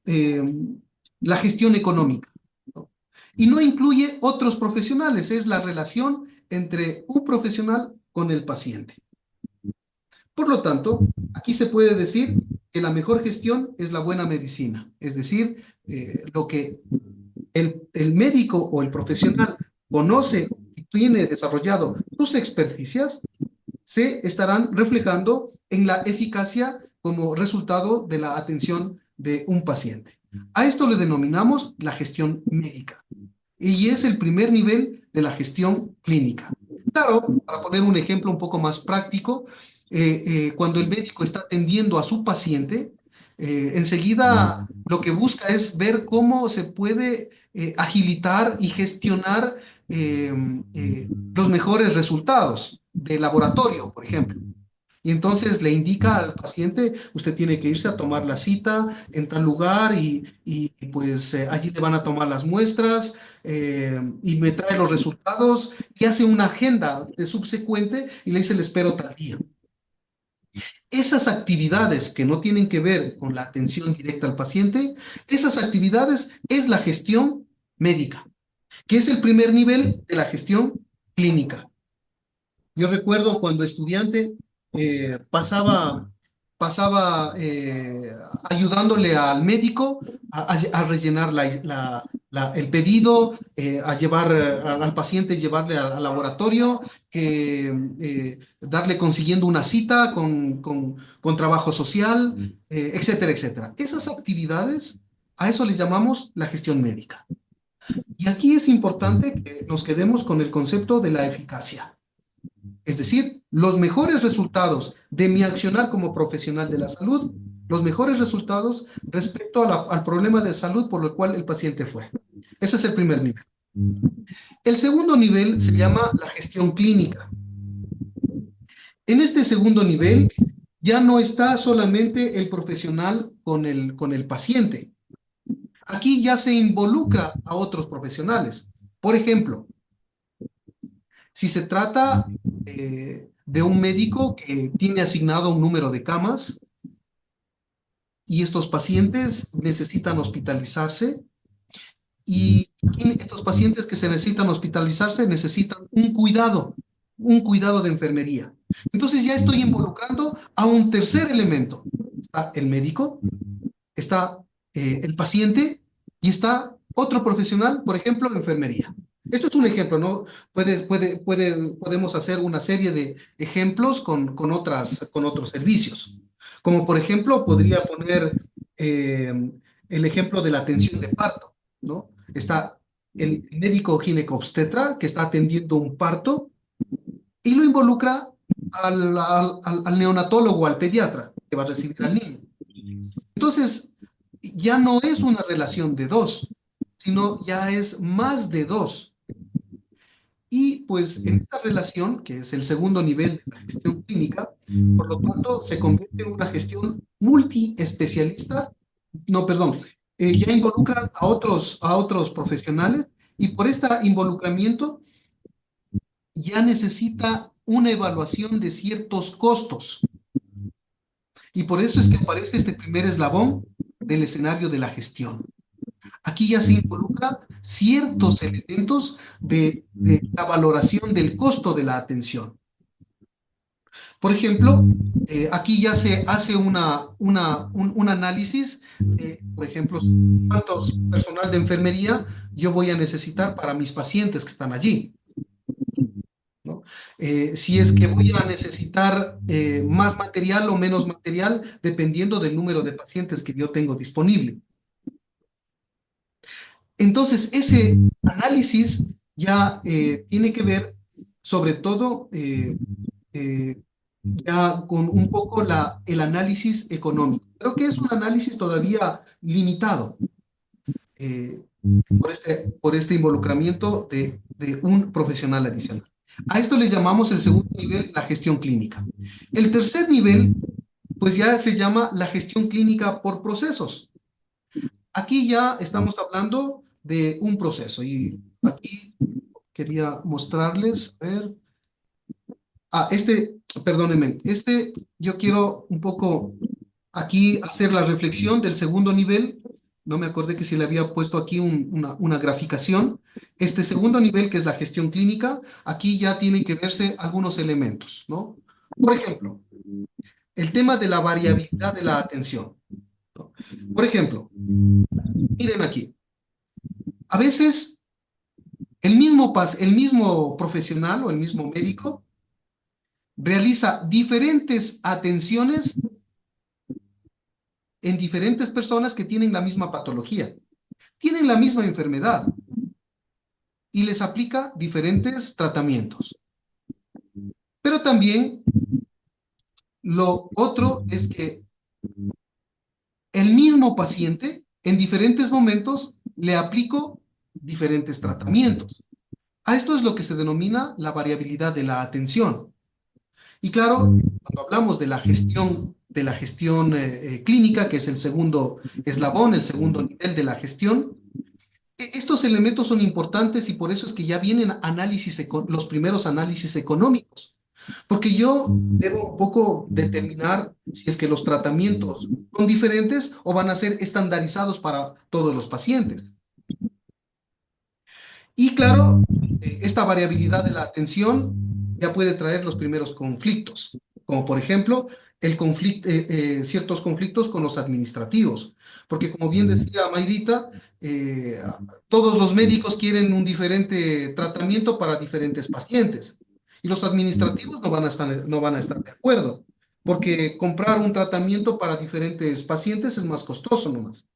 Speaker 1: la gestión económica, ¿no? Y no incluye otros profesionales, es la relación entre un profesional con el paciente. Por lo tanto, aquí se puede decir que la mejor gestión es la buena medicina. Es decir, lo que el médico o el profesional conoce y tiene desarrollado sus experticias, se estarán reflejando en la eficacia como resultado de la atención de un paciente. A esto le denominamos la gestión médica y es el primer nivel de la gestión clínica. Claro, para poner un ejemplo un poco más práctico, cuando el médico está atendiendo a su paciente, enseguida lo que busca es ver cómo se puede agilitar y gestionar eh, los mejores resultados de laboratorio, por ejemplo. Y entonces le indica al paciente, usted tiene que irse a tomar la cita en tal lugar pues allí le van a tomar las muestras y me trae los resultados y hace una agenda de subsecuente y le dice, le espero tal día. Esas actividades que no tienen que ver con la atención directa al paciente, esas actividades es la gestión médica, que es el primer nivel de la gestión clínica. Yo recuerdo cuando estudiante pasaba ayudándole al médico a rellenar el pedido, a llevar al paciente, llevarle al laboratorio, darle consiguiendo una cita con trabajo social, etcétera, etcétera. Esas actividades, a eso le llamamos la gestión médica. Y aquí es importante que nos quedemos con el concepto de la eficacia. Es decir, los mejores resultados de mi accionar como profesional de la salud, los mejores resultados respecto al problema de salud por el cual el paciente fue. Ese es el primer nivel. El segundo nivel se llama la gestión clínica. En este segundo nivel ya no está solamente el profesional con el paciente. Aquí ya se involucra a otros profesionales. Por ejemplo, si se trata de un médico que tiene asignado un número de camas y estos pacientes necesitan hospitalizarse y estos pacientes que se necesitan hospitalizarse necesitan un cuidado de enfermería. Entonces ya estoy involucrando a un tercer elemento. Está el médico, está el paciente y está otro profesional, por ejemplo, enfermería. Esto es un ejemplo, ¿no? Podemos hacer una serie de ejemplos con otros servicios. Como por ejemplo, podría poner el ejemplo de la atención de parto, ¿no? Está el médico ginecobstetra que está atendiendo un parto y lo involucra al neonatólogo, al pediatra, que va a recibir al niño. Entonces, ya no es una relación de dos, sino ya es más de dos. Y pues en esta relación, que es el segundo nivel de la gestión clínica, por lo tanto se convierte en una gestión multiespecialista, no, perdón, ya involucran a otros profesionales y por este involucramiento ya necesita una evaluación de ciertos costos. Y por eso es que aparece este primer eslabón del escenario de la gestión. Aquí ya se involucran ciertos elementos de la valoración del costo de la atención. Por ejemplo, aquí ya se hace un análisis de, por ejemplo, cuántos personal de enfermería yo voy a necesitar para mis pacientes que están allí, ¿no? Si es que voy a necesitar más material o menos material, dependiendo del número de pacientes que yo tengo disponible. Entonces, ese análisis ya tiene que ver, sobre todo, ya con un poco el análisis económico. Creo que es un análisis todavía limitado eh, por este involucramiento de un profesional adicional. A esto le llamamos el segundo nivel, la gestión clínica. El tercer nivel, pues ya se llama la gestión clínica por procesos. Aquí ya estamos hablando de un proceso y aquí quería mostrarles, a ver. Perdónenme, yo quiero un poco aquí hacer la reflexión del segundo nivel. No me acordé que si le había puesto aquí una graficación. Este segundo nivel, que es la gestión clínica, aquí ya tienen que verse algunos elementos, ¿no? Por ejemplo, el tema de la variabilidad de la atención, ¿no? Por ejemplo, miren aquí, a veces el mismo profesional o el mismo médico realiza diferentes atenciones en diferentes personas que tienen la misma patología, tienen la misma enfermedad y les aplica diferentes tratamientos. Pero también lo otro es que el mismo paciente en diferentes momentos le aplico diferentes tratamientos. A esto es lo que se denomina la variabilidad de la atención. Y claro, cuando hablamos de la gestión clínica, que es el segundo eslabón, el segundo nivel de la gestión, estos elementos son importantes y por eso es que ya vienen los primeros análisis económicos. Porque yo debo un poco determinar si es que los tratamientos son diferentes o van a ser estandarizados para todos los pacientes. Y claro, esta variabilidad de la atención ya puede traer los primeros conflictos, como por ejemplo ciertos conflictos con los administrativos. Porque como bien decía Mayrita, eh, todos los médicos quieren un diferente tratamiento para diferentes pacientes. Y los administrativos no van a estar de acuerdo, porque comprar un tratamiento para diferentes pacientes es más costoso nomás.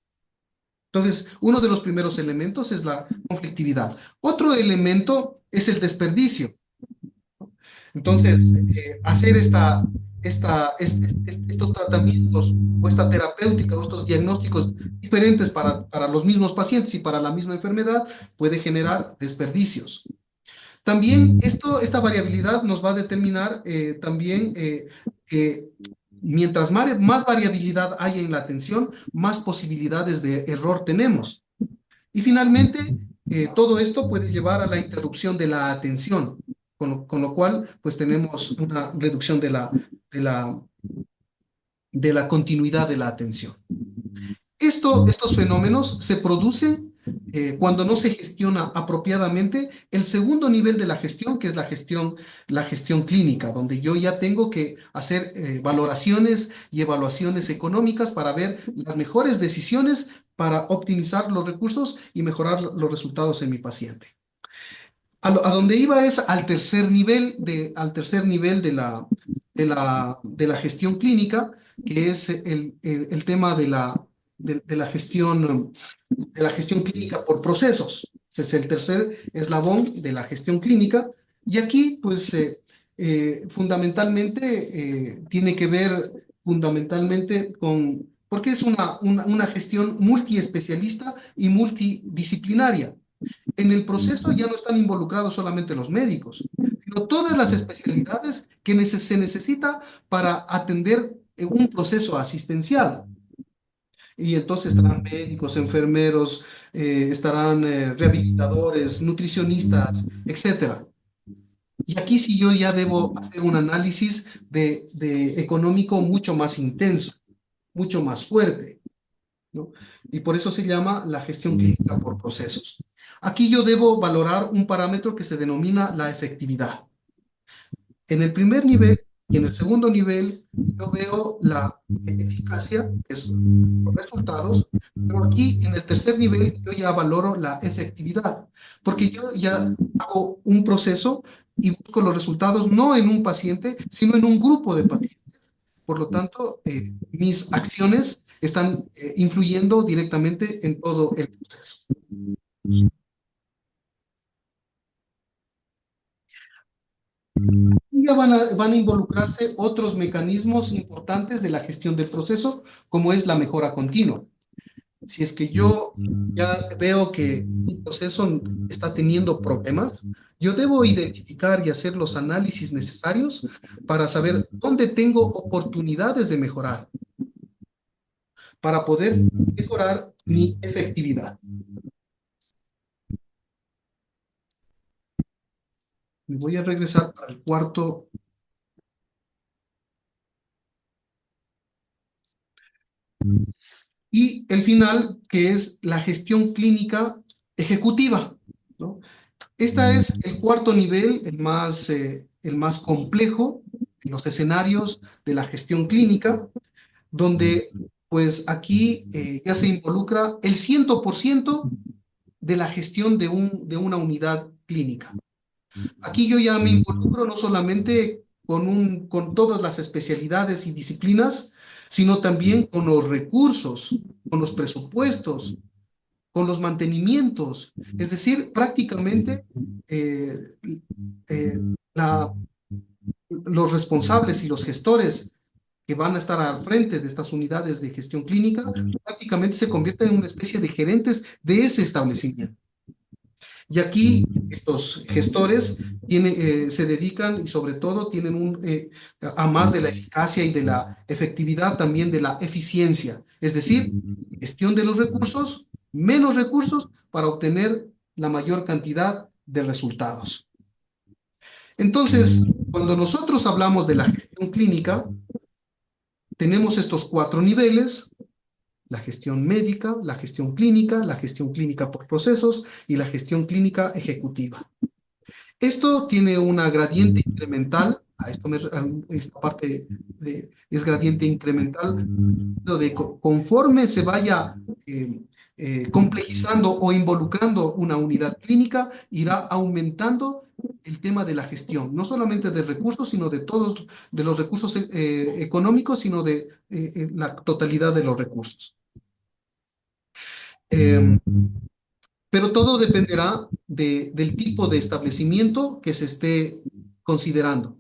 Speaker 1: Entonces, uno de los primeros elementos es la conflictividad. Otro elemento es el desperdicio. Entonces, hacer estos tratamientos o esta terapéutica o estos diagnósticos diferentes para los mismos pacientes y para la misma enfermedad puede generar desperdicios. También esta variabilidad nos va a determinar también que mientras más variabilidad haya en la atención, más posibilidades de error tenemos. Y finalmente, todo esto puede llevar a la interrupción de la atención, con lo cual, pues tenemos una reducción de la continuidad de la atención. Estos fenómenos se producen cuando no se gestiona apropiadamente el segundo nivel de la gestión, que es la gestión clínica, donde yo ya tengo que hacer valoraciones y evaluaciones económicas para ver las mejores decisiones para optimizar los recursos y mejorar los resultados en mi paciente. A donde iba es al tercer nivel de la gestión clínica, que es el tema de la gestión clínica por procesos. Ese es el tercer eslabón de la gestión clínica. Y aquí, pues, fundamentalmente, tiene que ver fundamentalmente porque es una gestión multiespecialista y multidisciplinaria. En el proceso ya no están involucrados solamente los médicos, sino todas las especialidades que se necesita para atender un proceso asistencial. Y entonces estarán médicos, enfermeros, estarán rehabilitadores, nutricionistas, etcétera. Y aquí sí yo ya debo hacer un análisis de económico mucho más intenso, mucho más fuerte, ¿no? Y por eso se llama la gestión clínica por procesos. Aquí yo debo valorar un parámetro que se denomina la efectividad. En el primer nivel y en el segundo nivel yo veo la eficacia, que es los resultados, pero aquí en el tercer nivel yo ya valoro la efectividad, porque yo ya hago un proceso y busco los resultados no en un paciente, sino en un grupo de pacientes. Por lo tanto, mis acciones están influyendo directamente en todo el proceso. Y ya van a involucrarse otros mecanismos importantes de la gestión del proceso, como es la mejora continua. Si es que yo ya veo que un proceso está teniendo problemas, yo debo identificar y hacer los análisis necesarios para saber dónde tengo oportunidades de mejorar, para poder mejorar mi efectividad. Me voy a regresar al cuarto. Y el final, que es la gestión clínica ejecutiva, ¿no? Este es el cuarto nivel, el más complejo, los escenarios de la gestión clínica, donde pues aquí ya se involucra el 100% de la gestión de una unidad clínica. Aquí yo ya me involucro no solamente con todas las especialidades y disciplinas, sino también con los recursos, con los presupuestos, con los mantenimientos. Es decir, prácticamente eh, eh, la- los responsables y los gestores que van a estar al frente de estas unidades de gestión clínica prácticamente se convierten en una especie de gerentes de ese establecimiento. Y aquí estos gestores se dedican y sobre todo tienen a más de la eficacia y de la efectividad, también de la eficiencia, es decir, gestión de los recursos, menos recursos para obtener la mayor cantidad de resultados. Entonces, cuando nosotros hablamos de la gestión clínica, tenemos estos 4 niveles: la gestión médica, la gestión clínica, la gestión clínica por procesos y la gestión clínica ejecutiva. Esto tiene una gradiente incremental, esta parte es gradiente incremental, conforme se vaya complejizando o involucrando una unidad clínica, irá aumentando el tema de la gestión, no solamente de recursos, sino de todos, de los recursos económicos, sino de la totalidad de los recursos. Eh, pero todo dependerá del tipo de establecimiento que se esté considerando.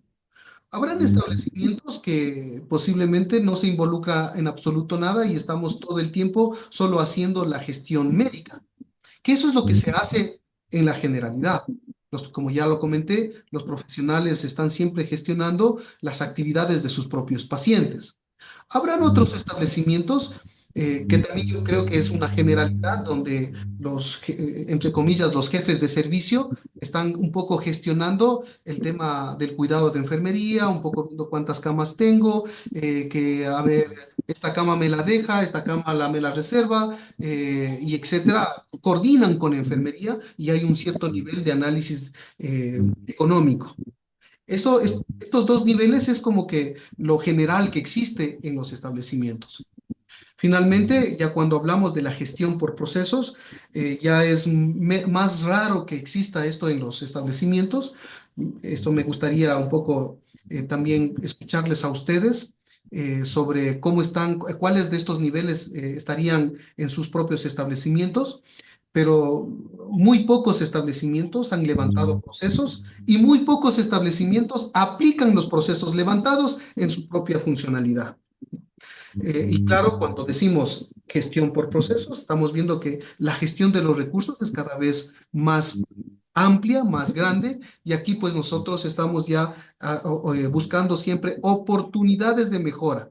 Speaker 1: Habrán establecimientos que posiblemente no se involucra en absoluto nada y estamos todo el tiempo solo haciendo la gestión médica, que eso es lo que se hace en la generalidad. Como ya lo comenté, los profesionales están siempre gestionando las actividades de sus propios pacientes. Habrán otros establecimientos que también yo creo que es una generalidad donde entre comillas, los jefes de servicio están un poco gestionando el tema del cuidado de enfermería, un poco viendo cuántas camas tengo, que a ver, esta cama me la deja, esta cama me la reserva, y etcétera. Coordinan con enfermería y hay un cierto nivel de análisis económico. Estos 2 niveles es como que lo general que existe en los establecimientos. Finalmente, ya cuando hablamos de la gestión por procesos, ya es más raro que exista esto en los establecimientos. Esto me gustaría un poco también escucharles a ustedes sobre cómo están, cuáles de estos niveles estarían en sus propios establecimientos, pero muy pocos establecimientos han levantado procesos y muy pocos establecimientos aplican los procesos levantados en su propia funcionalidad. Y claro, cuando decimos gestión por procesos, estamos viendo que la gestión de los recursos es cada vez más amplia, más grande, y aquí pues nosotros estamos ya buscando siempre oportunidades de mejora.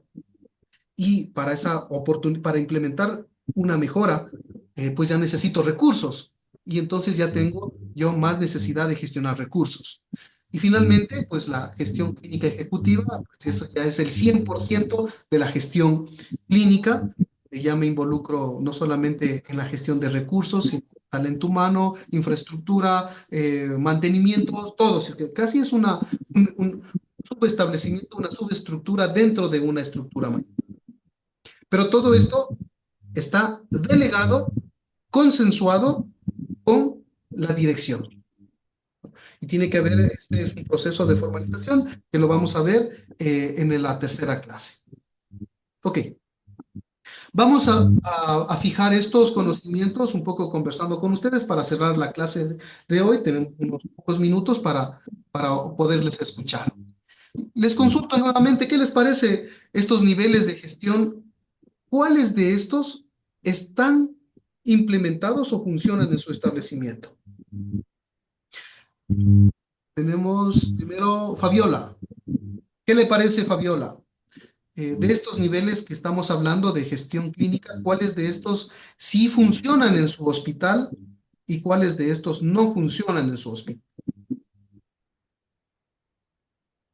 Speaker 1: Y para para implementar una mejora, pues ya necesito recursos, y entonces ya tengo yo más necesidad de gestionar recursos. Y finalmente, pues la gestión clínica ejecutiva, pues eso ya es el 100% de la gestión clínica. Ya me involucro no solamente en la gestión de recursos, sino talento humano, infraestructura, mantenimiento, todo. Así que casi es un subestablecimiento, una subestructura dentro de una estructura mayor. Pero todo esto está delegado, consensuado con la dirección. Y tiene que haber, este es un proceso de formalización que lo vamos a ver en la tercera clase. Ok, vamos a fijar estos conocimientos un poco conversando con ustedes para cerrar la clase de hoy. Tenemos unos pocos minutos para poderles escuchar. Les consulto nuevamente, ¿qué les parece estos niveles de gestión? ¿Cuáles de estos están implementados o funcionan en su establecimiento? Tenemos primero Fabiola. ¿Qué le parece, Fabiola? De estos niveles que estamos hablando de gestión clínica, ¿cuáles de estos sí funcionan en su hospital y cuáles de estos no funcionan en su hospital?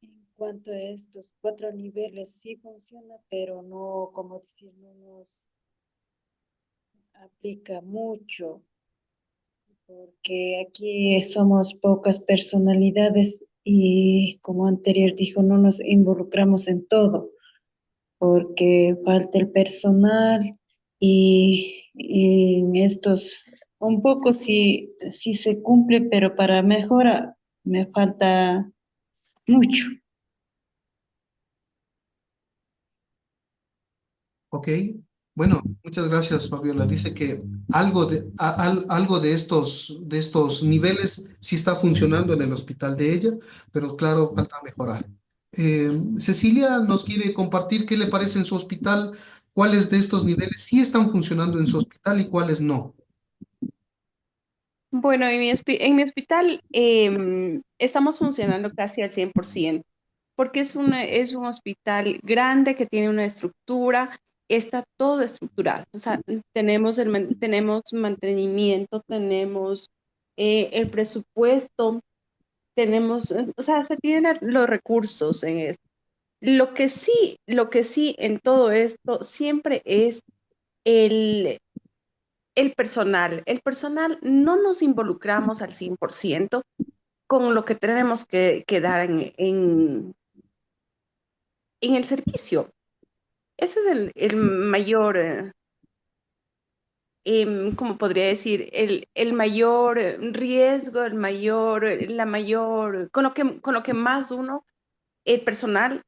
Speaker 8: En cuanto a estos 4 niveles, sí funciona, pero no, como decir, no nos aplica mucho, porque aquí somos pocas personalidades
Speaker 5: y como anterior dijo, no nos involucramos en todo porque falta el personal y en estos un poco sí, sí se cumple, pero para mejora me falta mucho.
Speaker 1: Ok, bueno, muchas gracias, Fabiola. Dice que algo de estos niveles sí está funcionando en el hospital de ella, pero claro, falta mejorar. Cecilia nos quiere compartir qué le parece en su hospital, cuáles de estos niveles sí están funcionando en su hospital y cuáles no.
Speaker 3: Bueno, en mi hospital estamos funcionando casi al 100%, porque es un hospital grande que tiene una estructura, está todo estructurado. O sea, tenemos mantenimiento, tenemos el presupuesto, tenemos, o sea, se tienen los recursos en esto. Lo que sí en todo esto siempre es el, el personal. El personal no nos involucramos al 100% con lo que tenemos que dar en el servicio. Ese es el mayor, ¿cómo podría decir? El mayor riesgo, la mayor, con lo que más uno, el personal,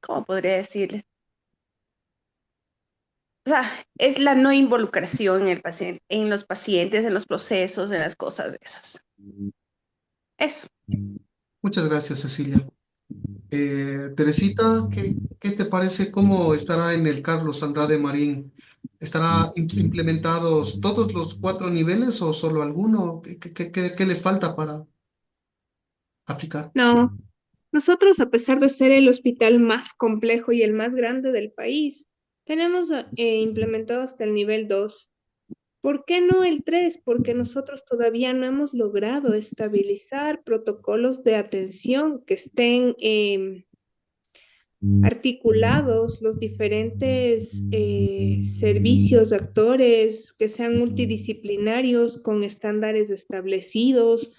Speaker 3: ¿cómo podría decirles? O sea, es la no involucración en el paciente, en los pacientes, en los procesos, en las cosas de esas. Eso.
Speaker 1: Muchas gracias, Cecilia. Teresita, ¿qué te parece? ¿Cómo estará en el Carlos Andrade Marín? ¿Estará implementados todos los 4 niveles o solo alguno? ¿Qué le falta para aplicar?
Speaker 4: No, nosotros, a pesar de ser el hospital más complejo y el más grande del país, tenemos implementado hasta el nivel 2. ¿Por qué no el 3? Porque nosotros todavía no hemos logrado estabilizar protocolos de atención que estén articulados, los diferentes servicios, actores, que sean multidisciplinarios, con estándares establecidos,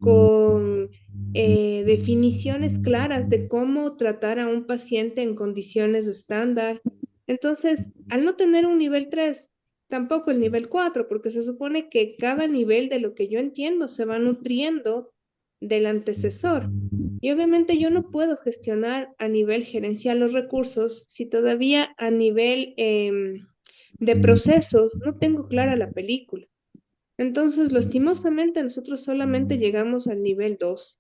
Speaker 4: con definiciones claras de cómo tratar a un paciente en condiciones estándar. Entonces, al no tener un nivel 3, tampoco el nivel 4, porque se supone que cada nivel, de lo que yo entiendo, se va nutriendo del antecesor. Y obviamente yo no puedo gestionar a nivel gerencial los recursos si todavía a nivel de procesos no tengo clara la película. Entonces, lastimosamente, nosotros solamente llegamos al nivel 2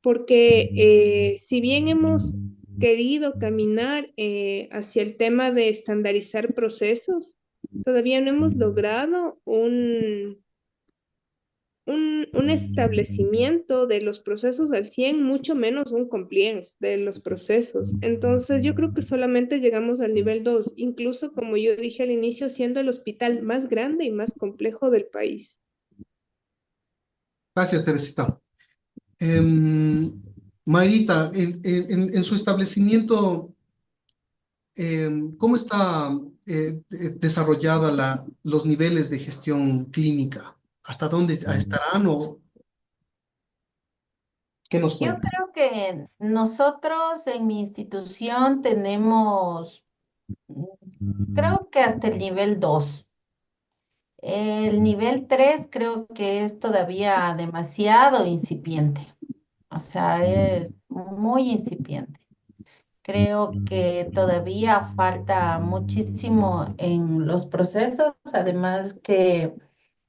Speaker 4: porque si bien hemos querido caminar hacia el tema de estandarizar procesos, todavía no hemos logrado un establecimiento de los procesos al 100, mucho menos un compliance de los procesos. Entonces, yo creo que solamente llegamos al nivel 2, incluso como yo dije al inicio, siendo el hospital más grande y más complejo del país.
Speaker 1: Gracias, Teresita. Mayrita, en su establecimiento, ¿cómo está desarrollada los niveles de gestión clínica? ¿Hasta dónde estarán o qué nos
Speaker 7: Yo
Speaker 1: cuenta?
Speaker 7: creo que nosotros en mi institución tenemos, creo que hasta el nivel 2. El nivel 3 creo que es todavía demasiado incipiente, o sea, es muy incipiente. Creo que todavía falta muchísimo en los procesos, además que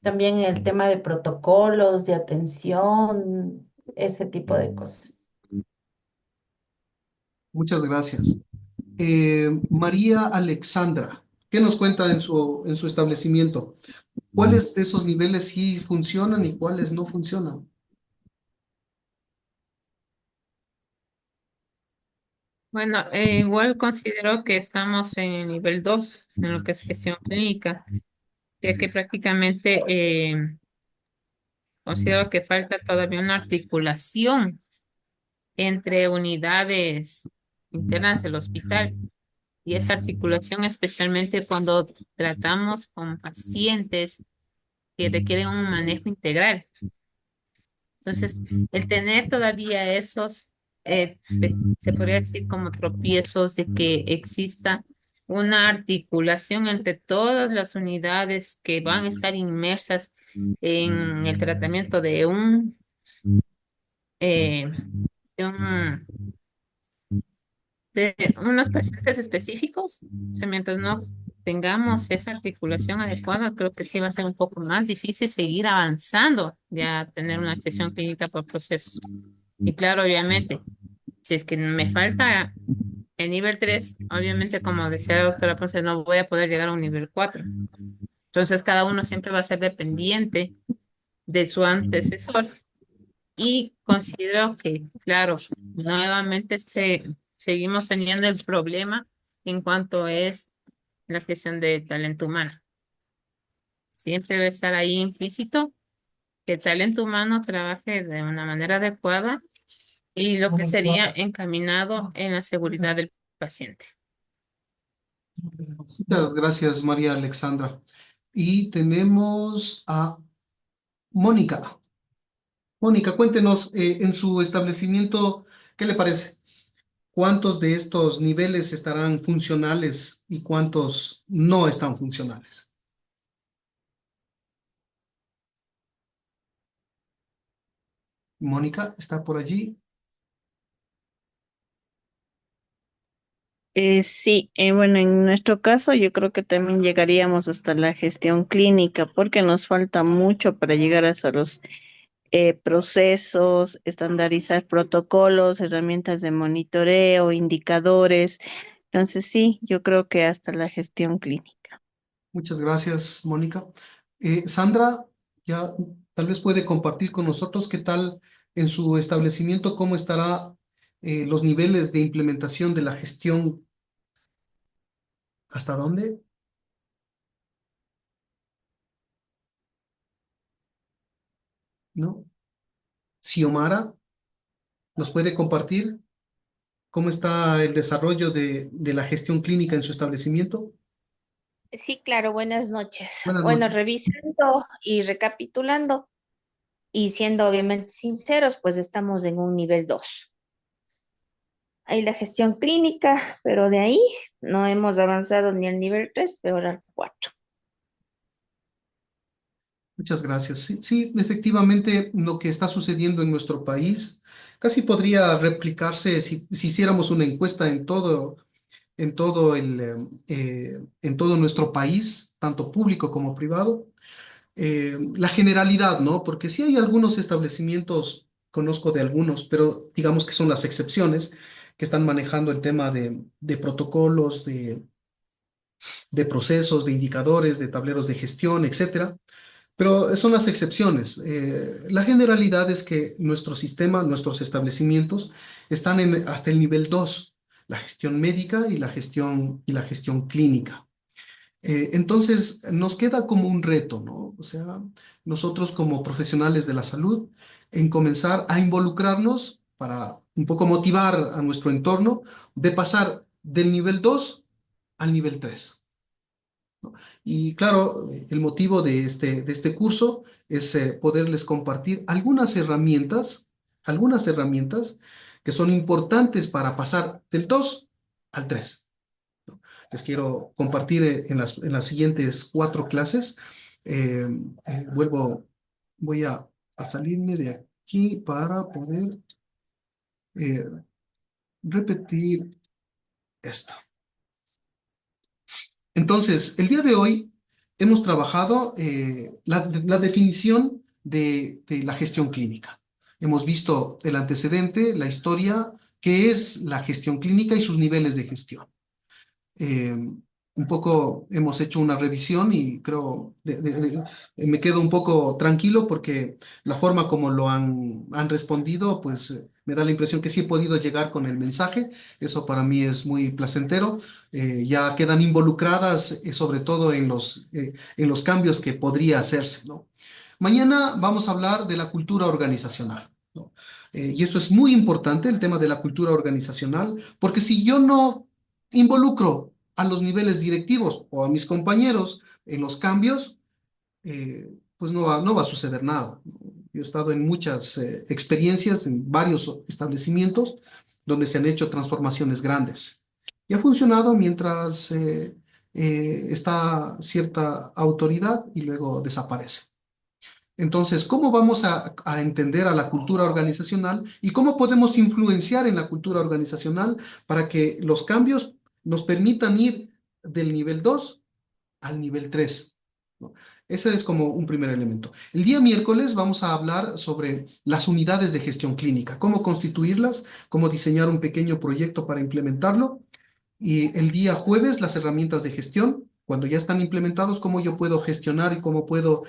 Speaker 7: también el tema de protocolos, de atención, ese tipo de cosas.
Speaker 1: Muchas gracias. María Alexandra, ¿qué nos cuenta en su establecimiento? ¿Cuáles de esos niveles sí funcionan y cuáles no funcionan?
Speaker 2: Bueno, igual considero que estamos en el nivel 2 en lo que es gestión clínica, ya que prácticamente considero que falta todavía una articulación entre unidades internas del hospital y esa articulación especialmente cuando tratamos con pacientes que requieren un manejo integral. Entonces, el tener todavía esos, se podría decir como tropiezos de que exista una articulación entre todas las unidades que van a estar inmersas en el tratamiento eh, de un de unos pacientes específicos. O sea, mientras no tengamos esa articulación adecuada, creo que sí va a ser un poco más difícil seguir avanzando, ya tener una gestión clínica por procesos. Y claro, obviamente, si es que me falta el nivel 3 obviamente, como decía la doctora Ponce, no voy a poder llegar a un nivel 4. Entonces, cada uno siempre va a ser dependiente de su antecesor. Y considero que, claro, nuevamente seguimos teniendo el problema en cuanto es la gestión de talento humano. Siempre debe estar ahí implícito que el talento humano trabaje de una manera adecuada y lo que sería encaminado en la seguridad del paciente.
Speaker 1: Muchas gracias, María Alexandra. Y tenemos a Mónica. Mónica, cuéntenos, en su establecimiento, ¿qué le parece? ¿Cuántos de estos niveles estarán funcionales y cuántos no están funcionales? Mónica, ¿está por allí?
Speaker 6: Sí, bueno, en nuestro caso yo creo que también llegaríamos hasta la gestión clínica porque nos falta mucho para llegar hasta los procesos, estandarizar protocolos, herramientas de monitoreo, indicadores. Entonces sí, yo creo que hasta la gestión clínica.
Speaker 1: Muchas gracias, Mónica. Sandra, ya tal vez puede compartir con nosotros qué tal en su establecimiento, cómo estará los niveles de implementación de la gestión, ¿hasta dónde? ¿No? Xiomara, ¿nos puede compartir cómo está el desarrollo de la gestión clínica en su establecimiento?
Speaker 9: Sí, claro, buenas noches.
Speaker 1: Buenas
Speaker 9: Bueno,
Speaker 1: noches.
Speaker 9: revisando y recapitulando y siendo obviamente sinceros, pues estamos en un nivel 2. Hay la gestión clínica, pero de ahí no hemos avanzado ni al nivel 3, peor al 4.
Speaker 1: Muchas gracias. Sí, sí, efectivamente, lo que está sucediendo en nuestro país casi podría replicarse si hiciéramos una encuesta en todo nuestro país, tanto público como privado. La generalidad, ¿no? Porque sí hay algunos establecimientos, conozco de algunos, pero digamos que son las excepciones, que están manejando el tema de protocolos, de procesos, de indicadores, de tableros de gestión, etcétera. Pero son las excepciones. La generalidad es que nuestro sistema, nuestros establecimientos están hasta el nivel 2, la gestión médica y la gestión clínica. Entonces, nos queda como un reto, ¿no? O sea, nosotros como profesionales de la salud, en comenzar a involucrarnos para un poco motivar a nuestro entorno de pasar del nivel 2 al nivel 3. Y claro, el motivo de este curso es poderles compartir algunas herramientas que son importantes para pasar del 2 al 3. Les quiero compartir en las siguientes 4 clases. Eh, vuelvo, voy a salirme de aquí para poder eh, repetir esto. Entonces, el día de hoy hemos trabajado la definición de la gestión clínica. Hemos visto el antecedente, la historia, qué es la gestión clínica y sus niveles de gestión. Eh, un poco hemos hecho una revisión y creo me quedo un poco tranquilo porque la forma como han respondido, pues me da la impresión que sí he podido llegar con el mensaje. Eso para mí es muy placentero. Ya quedan involucradas sobre todo en los cambios que podría hacerse, ¿no? Mañana vamos a hablar de la cultura organizacional, ¿no? Y esto es muy importante, el tema de la cultura organizacional, porque si yo no involucro a los niveles directivos o a mis compañeros en los cambios, pues no va a suceder nada. Yo he estado en muchas experiencias en varios establecimientos donde se han hecho transformaciones grandes. Y ha funcionado mientras está cierta autoridad y luego desaparece. Entonces, ¿cómo vamos a entender a la cultura organizacional y cómo podemos influenciar en la cultura organizacional para que los cambios nos permitan ir del nivel 2 al nivel 3? ¿No? Ese es como un primer elemento. El día miércoles vamos a hablar sobre las unidades de gestión clínica, cómo constituirlas, cómo diseñar un pequeño proyecto para implementarlo. Y el día jueves, las herramientas de gestión, cuando ya están implementados, cómo yo puedo gestionar y cómo puedo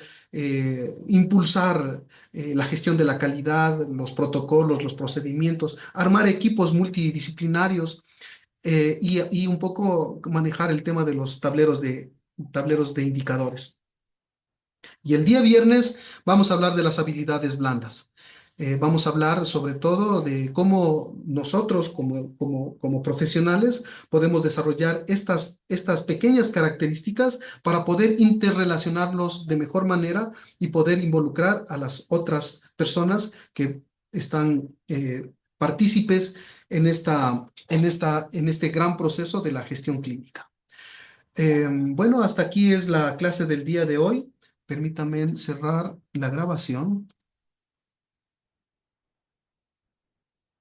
Speaker 1: impulsar la gestión de la calidad, los protocolos, los procedimientos, armar equipos multidisciplinarios y un poco manejar el tema de los tableros de indicadores. Y el día viernes vamos a hablar de las habilidades blandas. Vamos a hablar sobre todo de cómo nosotros como profesionales podemos desarrollar estas pequeñas características para poder interrelacionarlos de mejor manera y poder involucrar a las otras personas que están partícipes en este gran proceso de la gestión clínica. Bueno, hasta aquí es la clase del día de hoy. Permítanme cerrar la grabación.